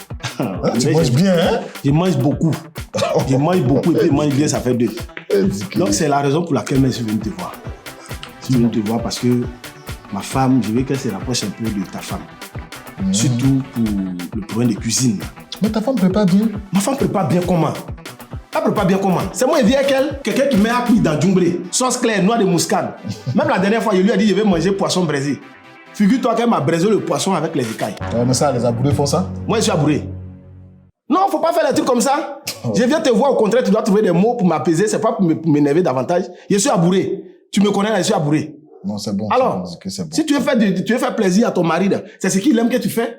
Tu manges bien, hein? Je mange beaucoup. Je mange beaucoup et puis je mange bien, ça fait deux. Donc c'est la raison pour laquelle je suis venu te voir. Je suis venu te voir parce que ma femme, je veux qu'elle se rapproche un peu de ta femme. Surtout pour le problème de cuisine. Mais ta femme prépare bien? Ma femme prépare bien comment? Elle prépare bien comment? C'est moi, vieux qu'elle, quelqu'un qui met à cuire dans Djumbré, sauce claire, noix de muscade. Même la dernière fois, je lui ai dit je vais manger poisson braisé. Figure-toi qu'elle m'a braisé le poisson avec les écailles. Mais ça, les abourés font ça? Moi, je suis abouré. Non, faut pas faire des trucs comme ça. Je viens te voir, au contraire, tu dois trouver des mots pour m'apaiser, c'est pas pour m'énerver davantage. Je suis abouré. Tu me connais là, je suis abouré. Non, c'est bon. Alors, c'est bon. Si tu veux faire plaisir à ton mari, c'est ce qu'il aime que tu fais.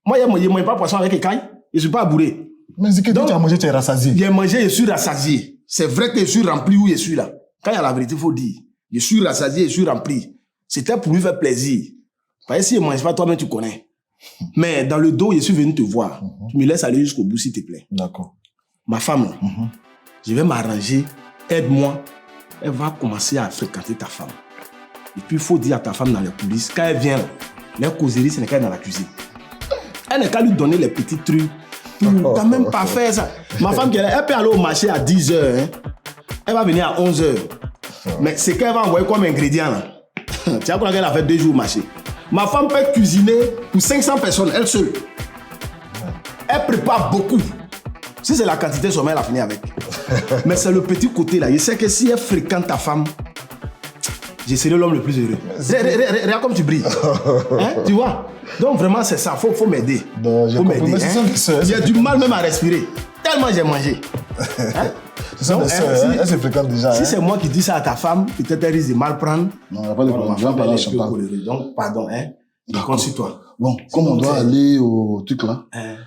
Moi, je ne mange pas poisson avec écailles, je suis pas abouré. Mais c'est que tu as mangé, tu es rassasié. J'ai mangé, je suis rassasié. C'est vrai que je suis rempli où je suis là. Quand il y a la vérité, il faut dire. Je suis rassasié, je suis rempli. C'était pour lui faire plaisir. Parce que si je ne mange pas, toi-même, tu connais. Mais dans le dos, je suis venu te voir. Tu me laisses aller jusqu'au bout, s'il te plaît. D'accord. Ma femme, là, je vais m'arranger. Aide-moi. Elle va commencer à fréquenter ta femme. Et puis, il faut dire à ta femme dans les coulisses, quand elle vient, les causeries, ce n'est qu'elle dans la cuisine. Elle n'est qu'à lui donner les petits trucs pour quand même pas faire ça. Ma femme, elle peut aller au marché à 10h. Hein. Elle va venir à 11h. Mais c'est qu'elle va envoyer comme ingrédient, là. Tu vois qu'elle a fait 2 jours au marché. Ma femme peut cuisiner pour 500 personnes, elle seule. Elle prépare beaucoup. Si c'est la quantité, seulement elle a fini avec. Mais c'est le petit côté là. Je sais que si elle fréquente ta femme, je serai l'homme le plus heureux. Regarde comme tu brilles. Hein? Tu vois? Donc vraiment, c'est ça. Faut m'aider. Faut m'aider. Hein? J'ai du mal même à respirer. Tellement j'ai mangé. Hein? Donc, elle se fréquente déjà. Si c'est moi qui dis ça à ta femme, peut-être elle risque de mal prendre. Non, il n'y a pas de problème. Je vais parler à Chantal. Donc, pardon, hein. Je compte sur toi. Bon, comme on doit aller au truc là,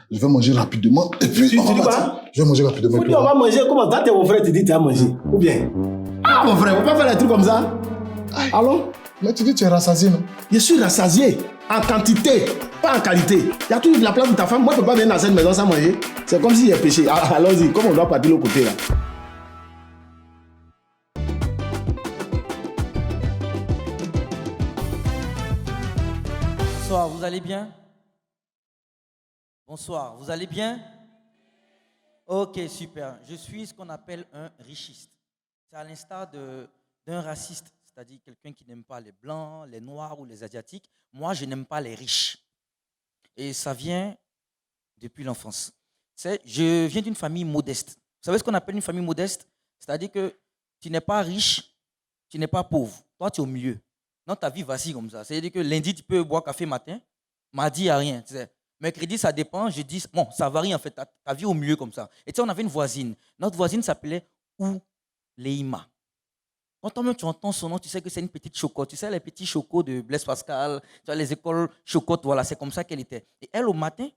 je vais manger rapidement. Et puis, tu dis quoi? Je vais manger rapidement. On va manger. Comment quand t'es mon frère, tu dis que tu as mangé? Ou bien? Ah, mon frère, on va pas faire des trucs comme ça. Allons? Mais tu dis que tu es rassasié, non? Je suis rassasié. En quantité, pas en qualité. Il y a toujours de la place pour ta femme. Moi, je ne peux pas venir dans cette maison sans manger. C'est comme s'il y a péché. Allons-y, comme on doit partir de l'autre côté là. Bonsoir, vous allez bien? Bonsoir, vous allez bien? Ok, super. Je suis ce qu'on appelle un richiste. C'est à l'instar d'un raciste, c'est-à-dire quelqu'un qui n'aime pas les blancs, les noirs ou les asiatiques. Moi, je n'aime pas les riches. Et ça vient depuis l'enfance. Je viens d'une famille modeste. Vous savez ce qu'on appelle une famille modeste? C'est-à-dire que tu n'es pas riche, tu n'es pas pauvre. Toi, tu es au milieu. Non, ta vie vacille comme ça. C'est-à-dire que lundi, tu peux boire café matin, mardi, il n'y a rien. Tu sais. Mercredi, ça dépend. Jeudi, bon, ça varie en fait. Ta vie au milieu comme ça. Et tu sais, on avait une voisine. Notre voisine s'appelait Ouleima. Quand toi-même tu entends son nom, tu sais que c'est une petite chocotte. Tu sais, les petits chocos de Blaise Pascal, tu vois, les écoles chocottes, voilà, c'est comme ça qu'elle était. Et elle, au matin,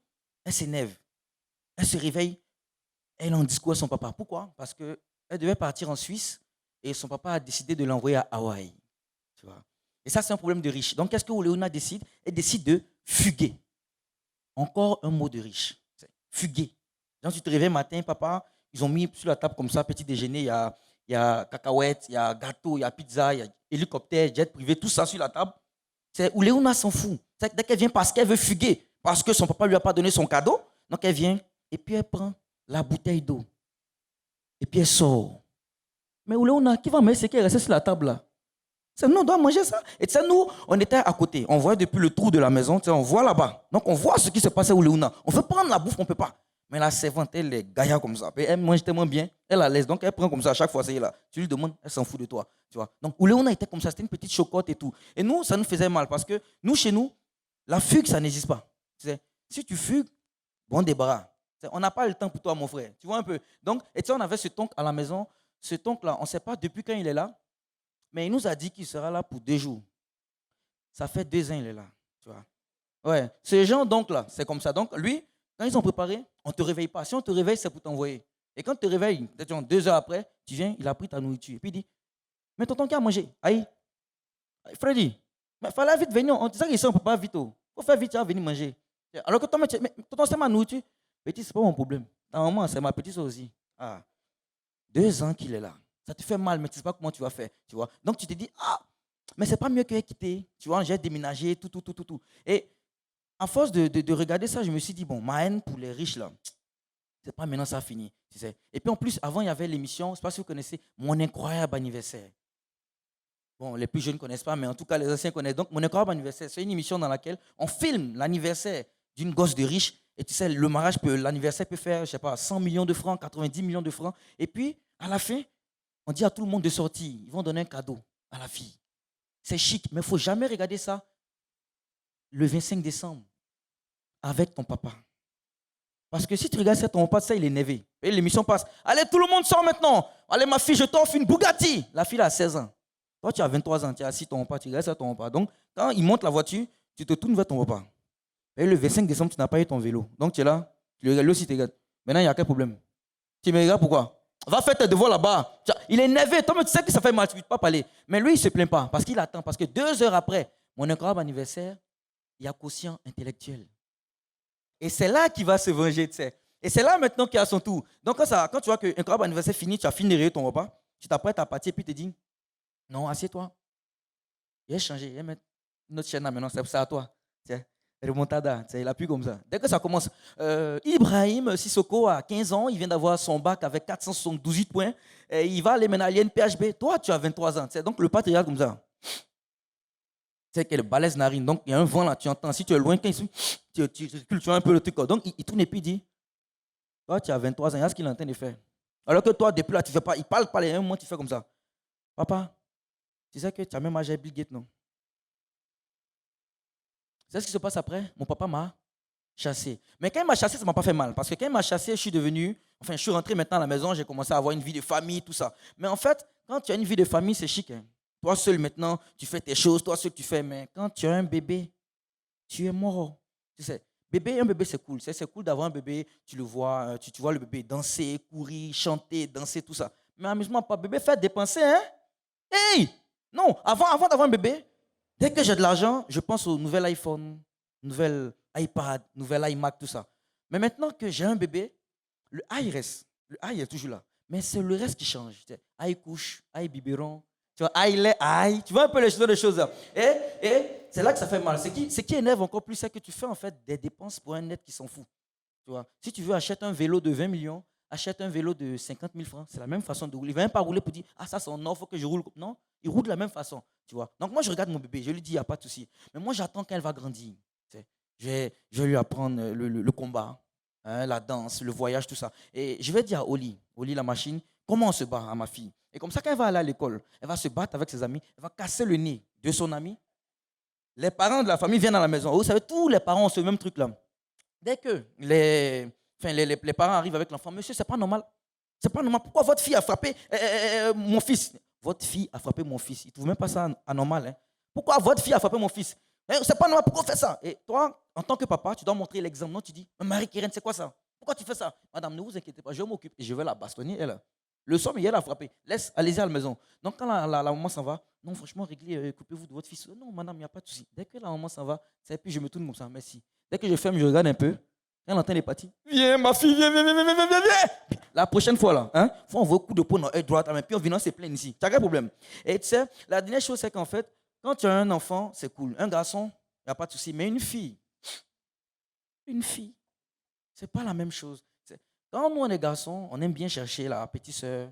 elle s'énerve. Elle se réveille, elle en discours à son papa. Pourquoi? Parce qu'elle devait partir en Suisse et son papa a décidé de l'envoyer à Hawaï. Tu vois. Et ça, c'est un problème de riche. Donc, qu'est-ce que Ouleima décide? Elle décide de fuguer. Encore un mot de riche. Fuguer. Quand tu te réveilles matin, papa, ils ont mis sur la table comme ça, petit déjeuner, il y a cacahuètes, il y a gâteau, il y a pizza, il y a hélicoptère, jet privé, tout ça sur la table. Ouleima s'en fout. Dès qu'elle vient parce qu'elle veut fuguer, parce que son papa ne lui a pas donné son cadeau, donc elle vient et puis elle prend la bouteille d'eau. Et puis elle sort. Mais Ouleima, qui va mettre ce qui est resté sur la table là? Nous, on doit manger ça. Et tu sais, nous, on était à côté. On voyait depuis le trou de la maison, on voit là-bas. Donc, on voit ce qui se passe à Ouleima. On veut prendre la bouffe, on ne peut pas. Mais la servante, elle est gaillard comme ça. Elle mange tellement bien, elle la laisse. Donc, elle prend comme ça à chaque fois. C'est là. Tu lui demandes, elle s'en fout de toi. Tu vois. Donc, Ouleima était comme ça. C'était une petite chocotte et tout. Et nous, ça nous faisait mal parce que nous, chez nous, la fugue, ça n'existe pas. Si tu fugues, bon débarras. On n'a pas le temps pour toi, mon frère. Tu vois un peu. Donc, et tu sais, on avait ce toncle à la maison. Ce toncle-là, on ne sait pas depuis quand il est là. Mais il nous a dit qu'il sera là pour 2 jours. Ça fait 2 ans qu'il est là. Tu vois. Ouais. Ce genre donc-là, c'est comme ça. Donc, lui, quand ils ont préparé, on ne te réveille pas. Si on te réveille, c'est pour t'envoyer. Et quand tu te réveilles, peut-être 2 heures après, tu viens, il a pris ta nourriture. Et puis il dit, mais tonton qui a mangé? Aïe. Freddy, il fallait vite venir. On disait qu'ici, on ne peut pas vite. Il faut faire vite, tu vas venir manger. Alors que toi, mais tonton, c'est ma nourriture. Petit, ce n'est pas mon problème. Normalement, c'est ma petite aussi. 2 ans qu'il est là. Ça te fait mal, mais tu ne sais pas comment tu vas faire. Tu vois? Donc tu te dis, mais c'est pas mieux qu'elle quitter. Tu vois, j'ai déménagé, tout. Et à force de regarder ça, je me suis dit, bon, ma haine pour les riches, là, c'est pas maintenant ça finit. Tu sais? Et puis en plus, avant, il y avait l'émission, je ne sais pas si vous connaissez, Mon incroyable anniversaire. Bon, les plus jeunes ne connaissent pas, mais en tout cas, les anciens connaissent. Donc, Mon incroyable anniversaire, c'est une émission dans laquelle on filme l'anniversaire d'une gosse de riche. Et tu sais, l'anniversaire peut faire, je ne sais pas, 100 millions de francs, 90 millions de francs. Et puis, à la fin, on dit à tout le monde de sortir. Ils vont donner un cadeau à la fille. C'est chic, mais il ne faut jamais regarder ça le 25 décembre avec ton papa. Parce que si tu regardes ça, ton papa, ça, il est énervé. Et l'émission passe. Allez, tout le monde sort maintenant. Allez, ma fille, je t'offre une Bugatti. La fille a 16 ans. Toi, tu as 23 ans. Tu es assis ton papa, tu regardes ça ton papa. Donc, quand il monte la voiture, tu te tournes vers ton papa. Et le 25 décembre, tu n'as pas eu ton vélo. Donc, tu es là. Tu le regardes, lui aussi, tu regardes. Maintenant, il n'y a quel problème? Tu me regardes pourquoi? Va faire tes devoirs là-bas. Il est énervé. Toi, tu sais que ça fait mal, tu ne peux pas parler. Mais lui, il ne se plaint pas parce qu'il attend. Parce que 2 heures après mon incroyable anniversaire, il y a quotient intellectuel. Et c'est là qu'il va se venger, tu sais. Et c'est là maintenant qu'il a son tour. Donc, quand tu vois que incroyable anniversaire fini, tu as fini de rire ton repas, tu t'apprêtes à partir et puis tu te dis, non, assieds-toi. Il a changé. Il va mettre une autre chaîne là maintenant, c'est à toi. Tiens. Remontada, il appuie comme ça. Dès que ça commence, Ibrahim Sissoko a 15 ans, il vient d'avoir son bac avec 478 points, et il va aller maintenant à l'INPHB. Toi, tu as 23 ans. Donc le patriarche comme ça. Tu sais qu'elle balèze narine. Donc il y a un vent là, tu entends. Si tu es loin, quand tu vois un peu le truc. Donc il tourne et puis il dit, toi, tu as 23 ans, il y a ce qu'il est en train de faire. Alors que toi, depuis là, tu ne fais pas, il parle pas, et un moment, tu fais comme ça. Papa, tu sais que tu as même âgé Bill Gates, non? C'est ce qui se passe après. Mon papa m'a chassé. Mais quand il m'a chassé, ça ne m'a pas fait mal. Parce que quand il m'a chassé, je suis rentré maintenant à la maison, j'ai commencé à avoir une vie de famille, tout ça. Mais en fait, quand tu as une vie de famille, c'est chic. Hein. Toi seul maintenant, tu fais tes choses, toi seul tu fais. Mais quand tu as un bébé, tu es mort. Tu sais, un bébé c'est cool. C'est cool d'avoir un bébé, tu le vois, tu vois le bébé danser, courir, chanter, danser, tout ça. Mais amusement, pas bébé, faire dépenser, hein? Hey! Non, avant d'avoir un bébé, Dès que j'ai de l'argent, je pense au nouvel iPhone, nouvel iPad, nouvel iMac, tout ça. Mais maintenant que j'ai un bébé, le i reste. Le i est toujours là. Mais c'est le reste qui change. I couche, I biberon, tu vois, I lait, I. Tu vois un peu les choses là. Et c'est là que ça fait mal. Ce qui énerve encore plus, c'est que tu fais en fait des dépenses pour un être qui s'en fout. Tu vois, si tu veux acheter un vélo de 20 millions, achète un vélo de 50 000 francs. C'est la même façon de rouler. Il ne va même pas rouler pour dire, ah ça c'est en or, il faut que je roule. Non, il roule de la même façon. Tu vois. Donc moi je regarde mon bébé, je lui dis, il n'y a pas de souci. Mais moi j'attends qu'elle va grandir. Je vais lui apprendre le combat, hein, la danse, le voyage, tout ça. Et je vais dire à Oli la machine, comment on se bat à ma fille. Et comme ça, quand elle va aller à l'école, elle va se battre avec ses amis, elle va casser le nez de son ami. Les parents de la famille viennent à la maison. Vous savez, tous les parents ont ce même truc-là. Dès que les parents arrivent avec l'enfant, monsieur, c'est pas normal. C'est pas normal. Pourquoi votre fille a frappé mon fils? Votre fille a frappé mon fils. Il ne trouve même pas ça anormal. Hein? Pourquoi votre fille a frappé mon fils? C'est pas normal. Pourquoi on fait ça? Et toi, en tant que papa, tu dois montrer l'exemple. Non, tu dis, Marie-Kérène, c'est quoi ça? Pourquoi tu fais ça? Madame, ne vous inquiétez pas, je m'occupe et je vais la bastonner, elle. Le soir, mais elle a frappé. Allez-y à la maison. Donc, quand la maman s'en va, non, franchement, réglez, coupez-vous de votre fils. Non, madame, il n'y a pas de souci. Dès que la maman s'en va, et puis je me tourne comme ça, merci. Dès que je ferme, je regarde un peu. Quand elle entend les parties, viens, ma fille, viens. La prochaine fois, là, hein, faut envoyer un coup de poing dans l'œil droit, mais puis en venant, c'est plein ici. Tu n'as quel problème? Et tu sais, la dernière chose, c'est qu'en fait, quand tu as un enfant, c'est cool. Un garçon, il n'y a pas de souci. Mais une fille, c'est pas la même chose. Quand nous, on est garçons, on aime bien chercher la petite sœur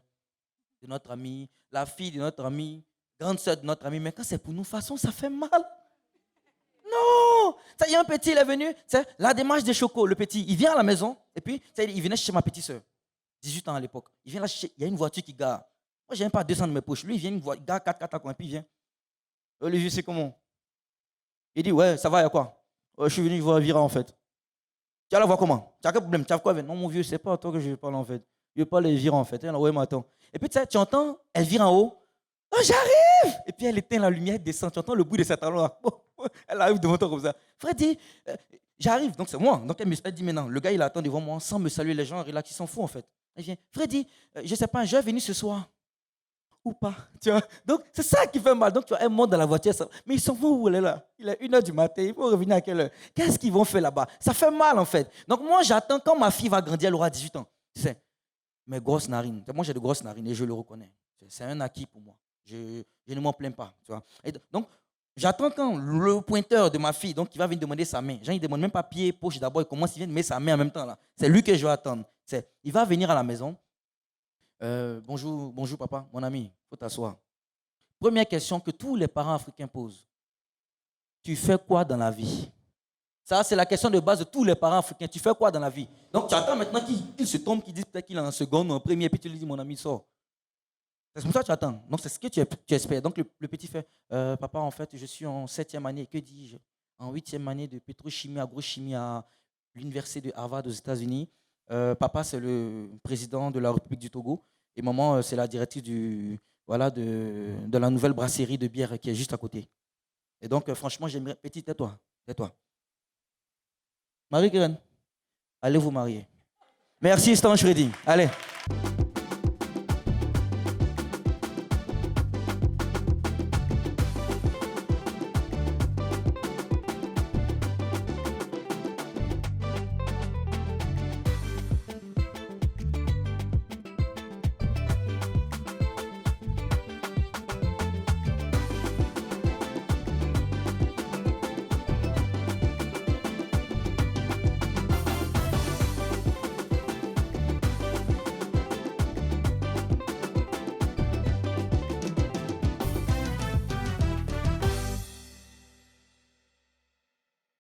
de notre ami, la fille de notre ami, grande sœur de notre ami. Mais quand c'est pour nous, de toute façon, ça fait mal. Non! Ça y est, un petit, il est venu. La démarche des chocos, le petit, il vient à la maison. Et puis, il venait chercher ma petite sœur. 18 ans à l'époque. Il vient là chercher. Il y a une voiture qui gare. Moi, je n'ai même pas 200 de mes poches. Lui, il vient, il gare 4 à coin. Et puis, il vient. Olivier, c'est comment? Il dit, ouais, ça va, il y a quoi? Je suis venu voir Vira, en fait. Tu vas la voir comment? Tu as quel problème? Tu as quoi? Non, mon vieux, c'est pas à toi que je vais parler en fait. Je vais parler Vira en fait. Elle ouais, mais attends. Et puis tu entends, elle vire en haut. Oh, j'arrive! Et puis elle éteint la lumière, elle descend. Tu entends le bruit de ses talons là. Elle arrive devant toi comme ça. Freddy, j'arrive. Donc c'est moi. Donc elle dit maintenant, le gars il attend devant moi sans me saluer. Les gens relax, ils s'en foutent en fait. Elle vient, Freddy, je sais pas, je vais venir ce soir. Ou pas. Tu vois? Donc c'est ça qui fait mal. Donc tu vois, elle monte dans la voiture. Mais ils s'en vont où elle est là? Il est 1h du matin. Il faut revenir à quelle heure? Qu'est-ce qu'ils vont faire là-bas? Ça fait mal en fait. Donc moi j'attends quand ma fille va grandir, elle aura 18 ans. C'est mes grosses narines. Moi j'ai de grosses narines et je le reconnais. C'est un acquis pour moi. Je ne m'en plains pas. Tu vois? Et donc j'attends quand le pointeur de ma fille, donc il va venir demander sa main. Genre il ne demande même pas pied, poche d'abord. Il commence, il vient de mettre sa main en même temps là. C'est lui que je vais attendre. Il va venir à la maison. Bonjour papa, mon ami, il faut t'asseoir. Première question que tous les parents africains posent. Tu fais quoi dans la vie? Ça, c'est la question de base de tous les parents africains. Tu fais quoi dans la vie? Donc, tu attends maintenant qu'il se tombe, qu'il dise peut-être qu'il est en seconde ou en premier, puis tu lui dis, mon ami, sors. C'est comme ça que tu attends. Donc, c'est ce que tu espères. Donc, le petit fait, papa, en fait, je suis en 7e année, que dis-je? En 8e année de pétrochimie, agrochimie à l'université de Harvard aux États-Unis. Papa, c'est le président de la République du Togo. Et maman, c'est la directrice de la nouvelle brasserie de bière qui est juste à côté. Et donc, franchement, j'aimerais... Petit, tais-toi. Marie-Kérène, allez vous marier. Merci, Stange Freddy. Allez.